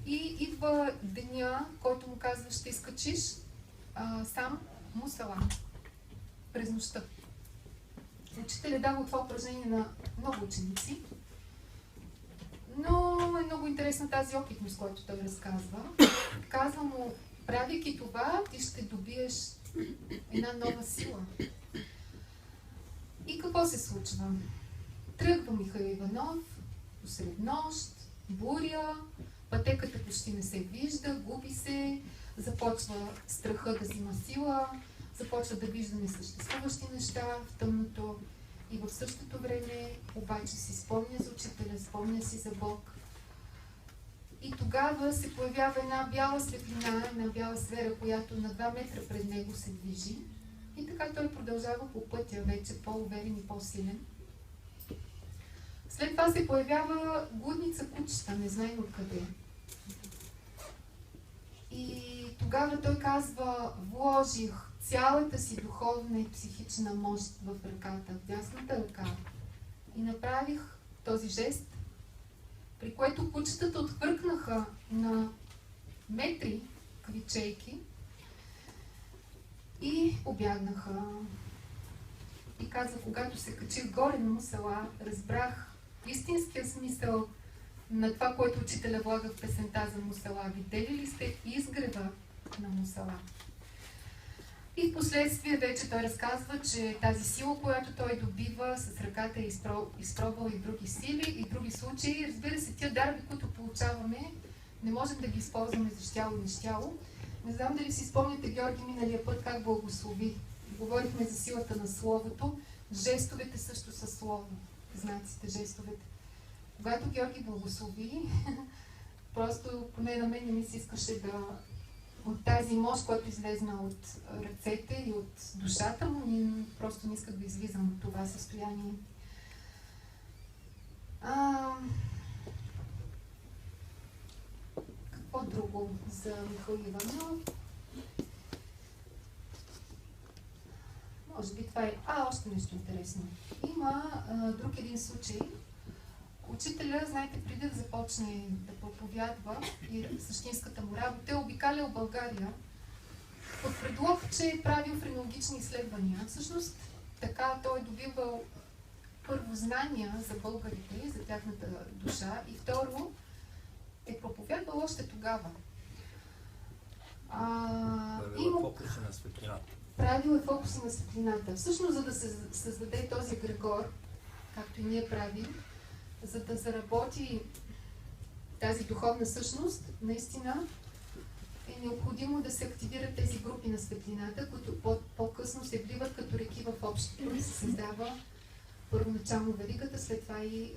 И идва деня, който му казва: ще изкачиш сам мусала през нощта. Учителят дава това упражнение на много ученици, но е много интересна тази опитност, която той разказва. Казва му: правейки това, ти ще добиеш една нова сила. И какво се случва? Тръгва Михаил Иванов посред нощ, буря, пътеката почти не се вижда, губи се, започва страха да взима сила, започва да вижда несъществуващи неща в тъмното и в същото време обаче си спомня за учителя, спомня си за Бог. И тогава се появява една бяла светлина, една бяла сфера, която на 2 метра пред него се движи. И така той продължава по пътя, вече по-уверен и по-силен. След това се появява глудница кучета, не знаем откъде. И тогава той казва: вложих цялата си духовна и психична мощ в ръката, в дясната ръка. И направих този жест, при което кучетата отхвъркнаха на метри квичейки и побягнаха. И каза: когато се качих горе на мусала, разбрах истинския смисъл на това, което учителя влага в песента за мусала. Видели ли сте изгрева на мусала? И в последствие вече той разказва, че тази сила, която той добива с ръката, е изпробвал и други сили, и други случаи. Разбира се, тия дарби, които получаваме, не можем да ги използваме за щяло и нещяло. Не знам дали си спомняте Георги миналия път как благослови. Говорихме за силата на Словото. Жестовете също са Слово. Знаците, жестовете. Когато Георги благослови, просто поне на мен не ми се искаше да... От тази мощ, която излезна от ръцете и от душата му, просто не исках да излизам от това състояние. Какво друго за Михаил Иванов? Може би това е... още нещо интересно. Има друг един случай. Учителя, знаете, преди да започне да проповядва и същинската му работа, е обикалял България под предлог, че е правил френологични изследвания. Всъщност, така той е добивал първо знания за българите, за тяхната душа, и второ е проповядвал още тогава. Фокуса на светлината. Правил е фокуса на светлината. Всъщност, за да се създаде този егрегор, както и ние правим, за да заработи тази духовна същност, наистина е необходимо да се активират тези групи на светлината, които по-късно се вливат като реки в общото и се създава първоначално веригата, след това и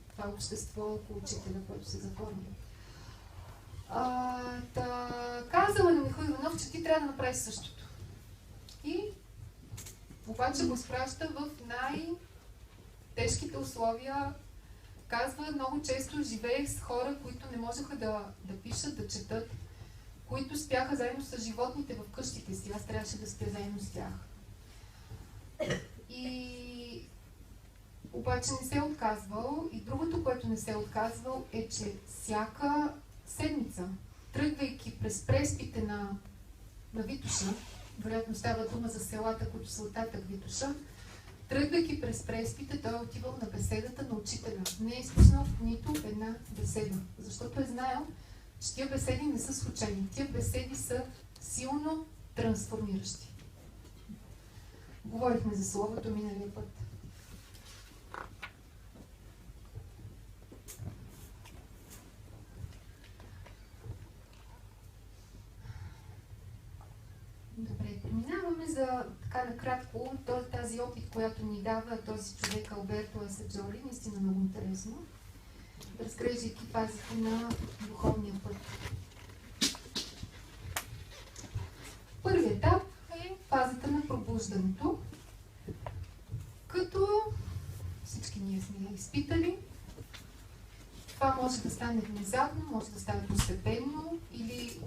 това общество около учителя, което се заформи. Казала на Михаил Иванов, че ти трябва да направиш същото. И обаче го изпраща в най-тежките условия. Казва, много често живеех с хора, които не можеха да пишат, да четат, които спяха заедно с животните в къщите си. Аз трябваше да спя заедно с тях. И обаче не се е отказвал. И другото, което не се е отказвал, е, че всяка седмица, тръгвайки през преспите на Витоша, вероятно става дума за селата, които са оттатък Витоша, тръгвайки през преспите, той е отивал на беседата на учителя. Не е изпуснал нито една беседа, защото е знаел, че тия беседи не са случайни. Тия беседи са силно трансформиращи. Говорихме за словото миналия път. Добре, преминаваме за така накратко тази опит, която ни дава този човек Алберто Асаджоли, наистина много интересно, разглеждайки фазите на духовния път. Първият етап е фазата на пробуждането, като всички ние сме я изпитали. Това може да стане внезапно, може да стане постепенно или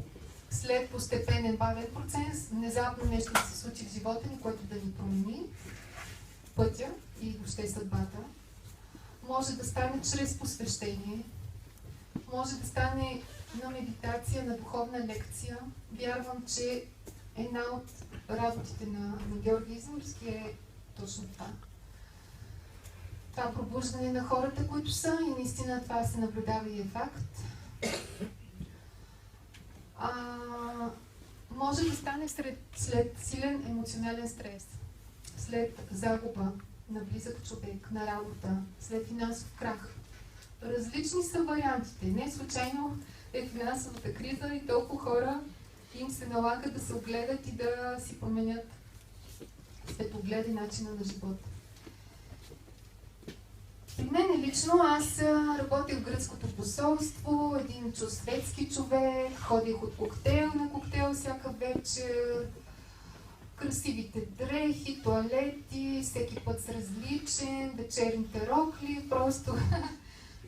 след постепенен бавен процес, внезапно нещо да се случи в живота ни, което да ни промени пътя и въобще съдбата. Може да стане чрез посвещение, може да стане на медитация, на духовна лекция. Вярвам, че една от работите на Георги Изморски е точно това. Това пробуждане на хората, които са, и наистина това се наблюдава и е факт. Може да стане след силен емоционален стрес, след загуба на близък човек, на работа, след финансов крах. Различни са вариантите. Не случайно е финансовата криза и толкова хора им се налага да се огледат и да си променят светоглед и начина на живота. При мен лично аз работих в гръцкото посолство, един светски човек, ходих от коктейл на коктейл всяка вечер, красивите дрехи, туалети, всеки път с различен, вечерните рокли, просто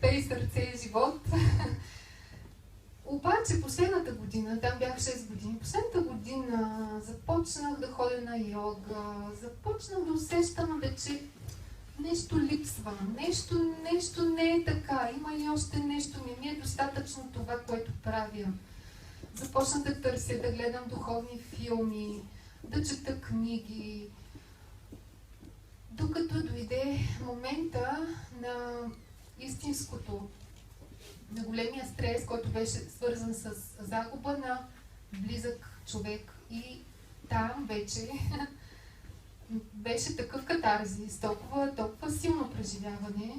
пей сърце и живот. Обаче последната година, там бях 6 години, последната година започнах да ходя на йога, започнах да усещам, че нещо липсва, нещо не е така, има и още нещо, не ми е достатъчно това, което правя. Започнах да търся, да гледам духовни филми, да чета книги, докато дойде момента на истинското, на големия стрес, който беше свързан с загуба на близък човек. И там вече беше такъв катарзис, толкова силно преживяване,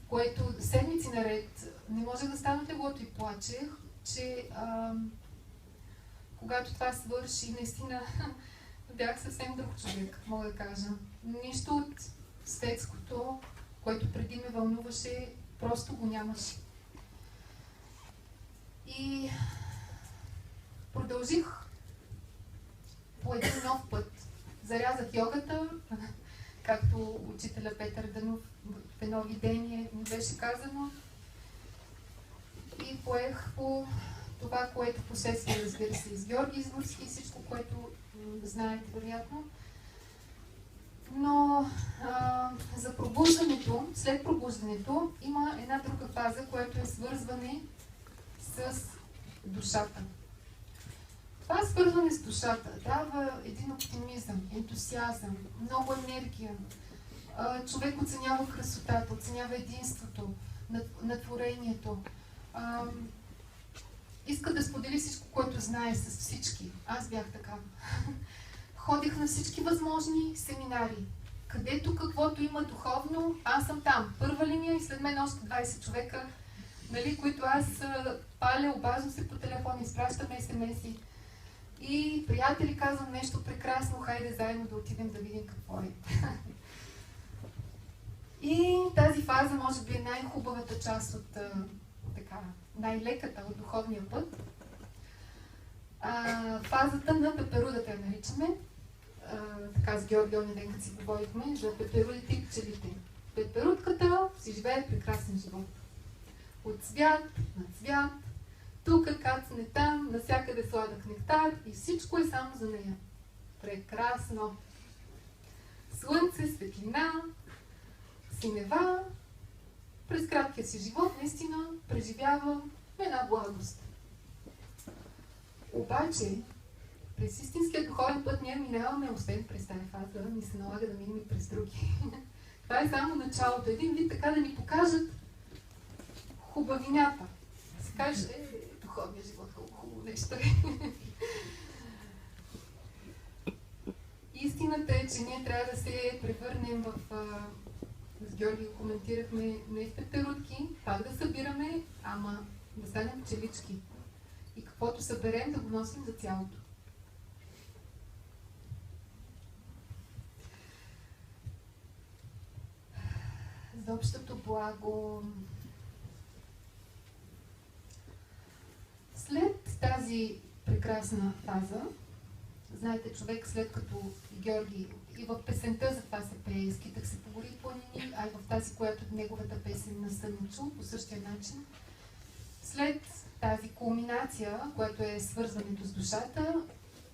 което седмици наред не може да стана от леглото и плачех, че когато това свърши, наистина бях съвсем друг човек, мога да кажа. Нищо от светското, което преди ме вълнуваше, просто го нямаше. И продължих по един нов път. Зарязах йогата, както учителя Петър Дънов в едно видение ми беше казано. И поех по това, което последствие, разбира се, из Георги Изморски и всичко, което знаете вероятно. Но за пробуждането, след пробуждането, има една друга фаза, която е свързване с душата. Това свързване с душата дава един оптимизъм, ентусиазъм, много енергия. Човек оценява красотата, оценява единството на творението. Иска да сподели всичко, което знае с всички. Аз бях такава. Ходих на всички възможни семинари. Където каквото има духовно, аз съм там. Първа линия и след мен още 20 човека, нали, които аз паля, обаждам се по телефон, изпращам SMS-и. И приятели, казвам нещо прекрасно, хайде заедно да отидем да видим какво е. И тази фаза може би е най-хубавата част от най-леката от духовния път. Фазата на пеперудата я наричаме. така с Георги оня ден, като си говорихме за пеперудите и пчелите. Пеперудката си живее прекрасен живот. От цвят на цвят, тук кацне там, насякъде сладък нектар и всичко е само за нея. Прекрасно! Слънце, светлина, синева, през краткия си живот наистина преживява една благост. Обаче, през истинския духовен път ние минаваме, освен през тази фаза, ни се налага да минем и през други. Това е само началото. Един вид така да ни покажат хубавината. Да си кажеш, духовният живот хубаво нещо е. Истината е, че ние трябва да се превърнем в... С Георги коментирахме не в пеперудки, пак да събираме, ама да станем пчелички. И каквото съберем, да го носим за цялото. За общото благо. След тази прекрасна фаза, знаете, човек след като Георги и в песента за това се пее, скитах се по гори и планини, а и в тази, която неговата песен на Съничо, по същия начин. След тази кулминация, която е свързването с душата,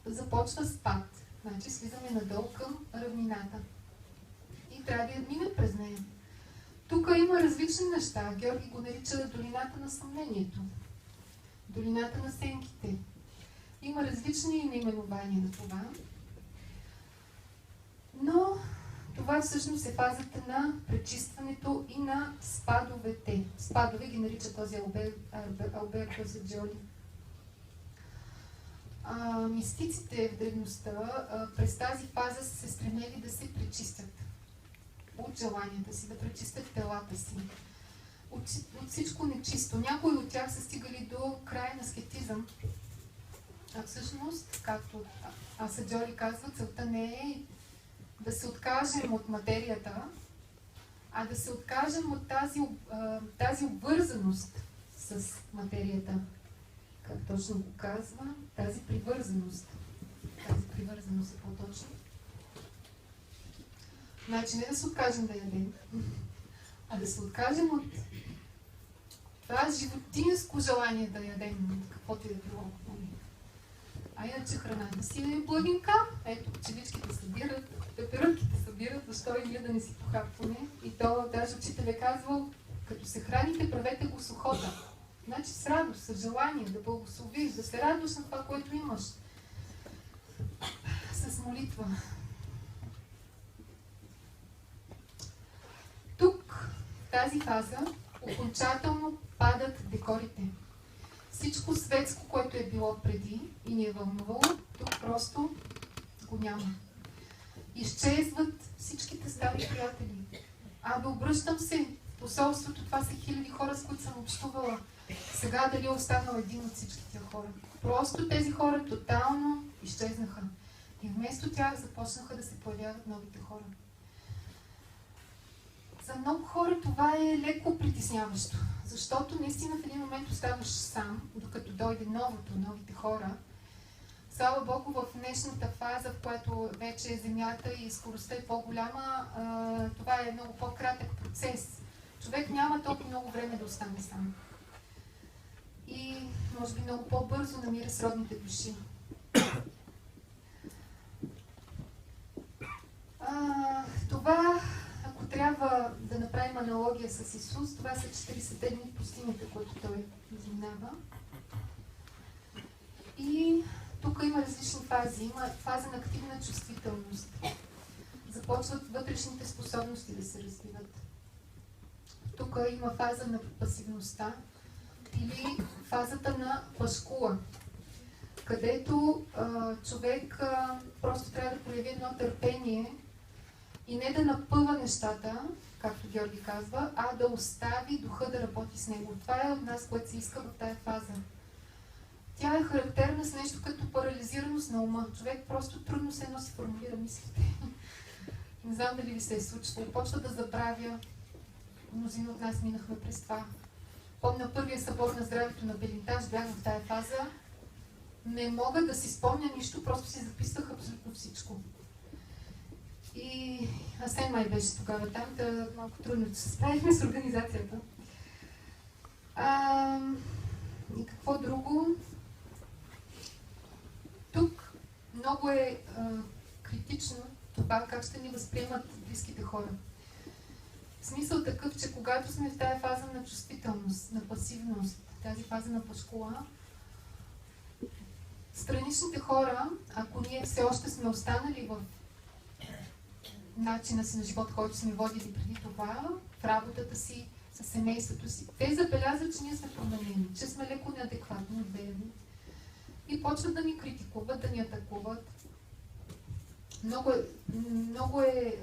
започва спад. Значи слизаме надолу към равнината. И трябва да я минем през нея. Тук има различни неща. Георги го нарича долината на съмнението. Долината на сенките. Има различни наименования на това. Но това всъщност е фазата на пречистването и на спадовете. Спадове ги нарича този Алберто Заджоли. Мистиците в древността през тази фаза са се стремели да се пречистят от желанията си, да пречистят телата си, от всичко нечисто. Някои от тях са стигали до край на аскетизъм. А всъщност, както Асаджоли казва, целта не е да се откажем от материята, а да се откажем от тази обвързаност с материята. Как точно го казва? Тази привързаност. Тази привързаност е по-точно. Значи не да се откажем да ядем, а да се откажем от това животинско желание да ядем каквото и да било. А иначе храната си е благинка. Ето, пчеличките събират, пеперудките събират, защо и да не си похапваме. И то даже учител е казвал, като се храните, правете го с охота. Значи с радост, с желание да благословиш, да се радваш на това, което имаш. С молитва. Тук, в тази фаза, окончателно падат декорите. Всичко светско, което е било преди и ни е вълнувало, тук просто го няма. Изчезват всичките стари приятели. Абе, обръщам се в посолството, това са хиляди хора, с които съм общувала. Сега дали е останал един от всички тия хора? Просто тези хора тотално изчезнаха. И вместо тях започнаха да се появяват новите хора. За много хора това е леко притесняващо, защото наистина в един момент оставаш сам, докато дойде новите хора. Слава Богу, в днешната фаза, в която вече Земята и скоростта е по-голяма, това е много по-кратък процес. Човек няма толкова много време да остане сам. И може би много по-бързо намира сродните души. Това, ако трябва да направим аналогия с Исус, това са 40 дни в пустинята, които той изминава. И тук има различни фази. Има фаза на активна чувствителност. Започват вътрешните способности да се развиват. Тук има фаза на пасивността или фазата на пашкула, където човек просто трябва да прояви едно търпение и не да напъва нещата, както Георги казва, а да остави духа да работи с него. Това е от нас, което се иска в тази фаза. Тя е характерна с нещо като парализираност на ума. Човек просто трудно се едно си формулира мислите. Не знам дали ви се е случвало. Почва да забравя. Мнозина от нас минахме през това. Помня първия събор на здравето на Белинтаж, бях в тая фаза. Не мога да си спомня нищо, просто си записвах абсолютно всичко. И Асен май беше тогава там, да малко трудно да се справихме с организацията. И какво друго? Тук много е критично това как ще ни възприемат близките хора. В смисъл такъв, че когато сме в тази фаза на чувствителност, на пасивност, тази фаза на пашкула, страничните хора, ако ние все още сме останали в начина си на живот, който сме водили преди това, в работата си, със семейството си, те забелязват, че ние сме променени, че сме леко неадекватни, отделени и почват да ни критикуват, да ни атакуват. Много е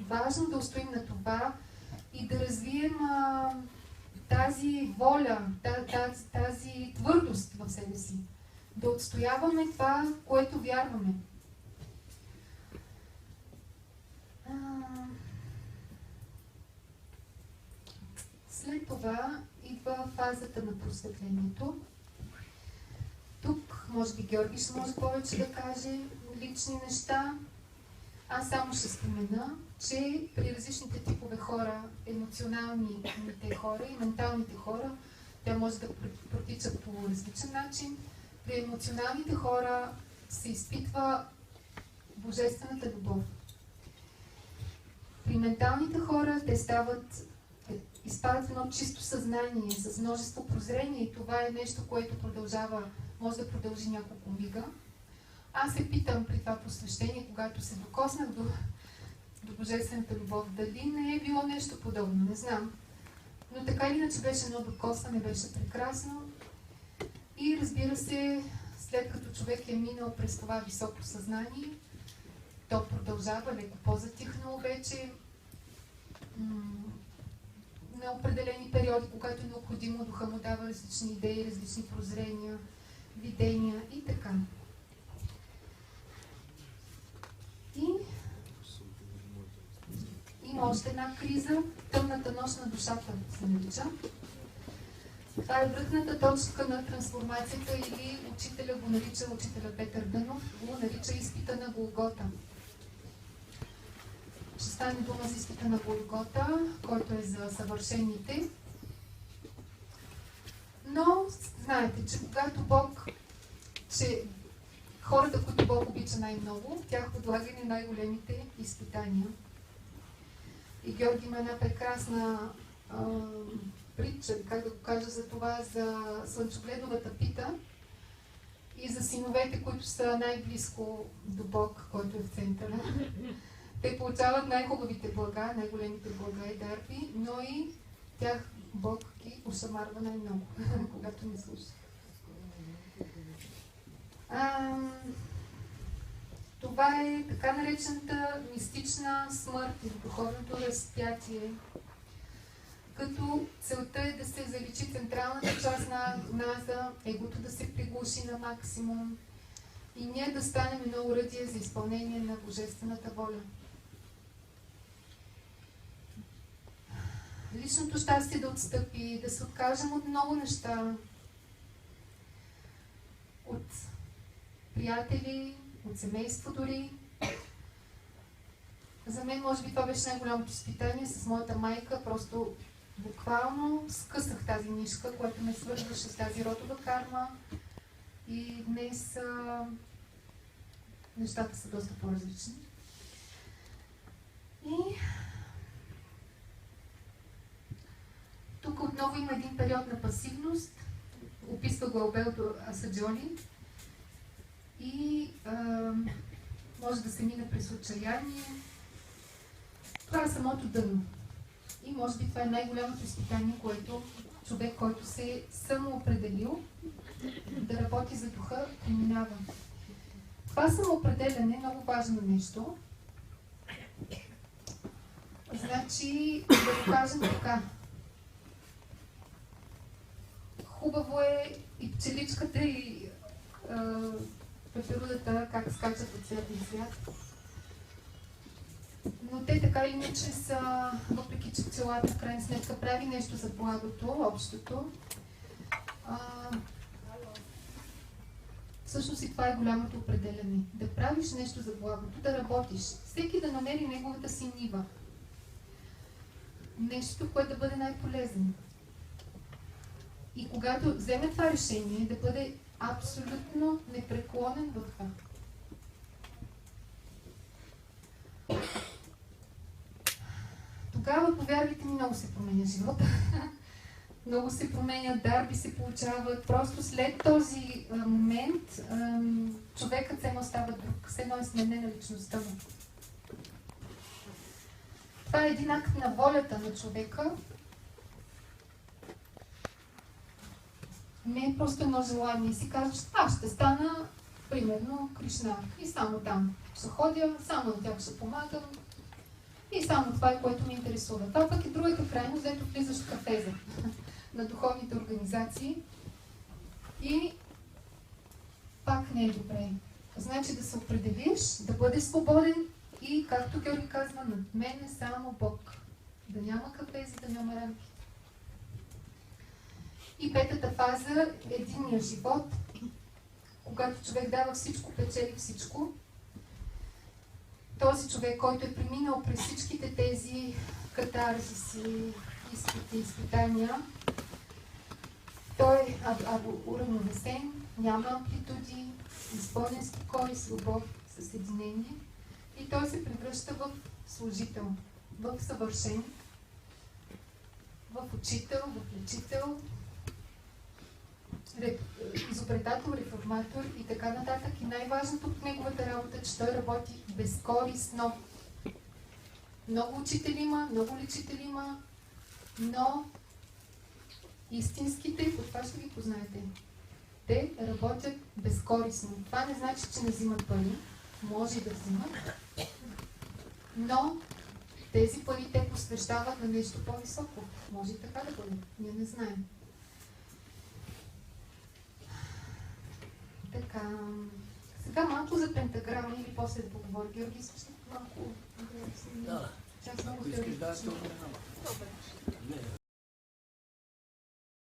важно да устоим на това и да развием тази воля, тази твърдост в себе си. Да отстояваме това, което вярваме. След това идва фазата на просветлението. Тук, може би, Георги ще може повече да каже лични неща. Аз само ще спомена, че при различните типове хора, емоционалните хора и менталните хора, тя може да протича по различен начин. При емоционалните хора се изпитва божествената любов. При менталните хора те изпадат в едно чисто съзнание, с множество прозрение и това е нещо, което може да продължи няколко мига. Аз се питам при това посвещение, когато се докоснах до божествената любов, дали не е било нещо подобно, не знам. Но така или иначе беше едно докосване, беше прекрасно. И разбира се, след като човек е минал през това високо съзнание, то продължава леко по-затихнало вече на определени периоди, когато е необходимо, духа му дава различни идеи, различни прозрения, видения и така. И има още една криза, тъмната нощ на душата се нарича. Това е връхната точка на трансформацията или учителя Петър Дънов го нарича изпита на Голгота. Ще стане дума за изпита на Голгота, който е за съвършените. Но знаете, че хората, които Бог обича най-много, тях подлага на най-големите изпитания. И Георги има една прекрасна притча, как да го кажа, за това, за слънчогледовата пита и за синовете, които са най-близко до Бог, който е в центъра. Те получават най-хубавите блага, най-големите блага и дарби, но и тях Бог ги ушамарва най-много, когато не слуша. Това е така наречената мистична смърт или духовното разпятие, като целта е да се заличи централната част на наза, егото да се приглуши на максимум и ние да станем едно оръдие за изпълнение на божествената воля. Личното щастие да отстъпи, да се откажем от много неща, от приятели, от семейство дори. За мен, може би, това беше най-голямото изпитание с моята майка. Просто буквално скъсах тази нишка, която ме свързваше с тази родова карма. И днес нещата са доста по-различни. И тук отново има един период на пасивност. Описва го Алберто Асаджоли. И може да се мине през отчаяние. Това е самото дъно. И може би това е най-голямото изпитание, което човек, който се е самоопределил да работи за духа, преминава. Това самоопределяне е много важно нещо. Значи, да го кажем така. Хубаво е и пчеличката, и пеперудата, как скачат от свят на свят. Но те така или иначе са, въпреки че пчелата в крайна сметка прави нещо за благото, общото, Всъщност и това е голямото определяне. Да правиш нещо за благото, да работиш. Всеки да намери неговата си нива. Нещо, което да бъде най-полезно. И когато вземе това решение, да бъде абсолютно непреклонен в това. Тогава, повярвайте ми, много се променя живота. Много се променят, дарби се получават. Просто след този момент човекът все едно става друг, все едно е сменена личността му. Това е един акт на волята на човека. Не е просто едно желание. Си казваш, аз ще стана, примерно, Кришна. И само там ще ходя, само на тях ще помагам. И само това е, което ме интересува. Това пък е другата крайност, дето влизаш в кафеза на духовните организации. И пак не е добре. Значи да се определиш, да бъдеш свободен и, както Георги казва, над мен е само Бог. Да няма кафези, да няма рамки. И петата фаза е единния живот, когато човек дава всичко, печели всичко. Този човек, който е преминал през всичките тези катарзиси, изпити, изпитания, той е уравновесен, няма амплитуди, изпълнен спокой, свобод, съединение и той се превръща в служител, в съвършен, в учител, в лечител, изобретател, реформатор и така нататък. И най-важното от неговата работа е, че той работи безкористно. Много учители има, много лечители има, но истинските, по това ще ги познаете, те работят безкористно. Това не значи, че не взимат пари, може и да взимат, но тези пари те посвещават на нещо по-високо. Може и така да бъде, ние не знаем. Така, сега малко за пентаграма или после да поговоря. Георги, искаш малко да Да. част много Искаш да теоретично. се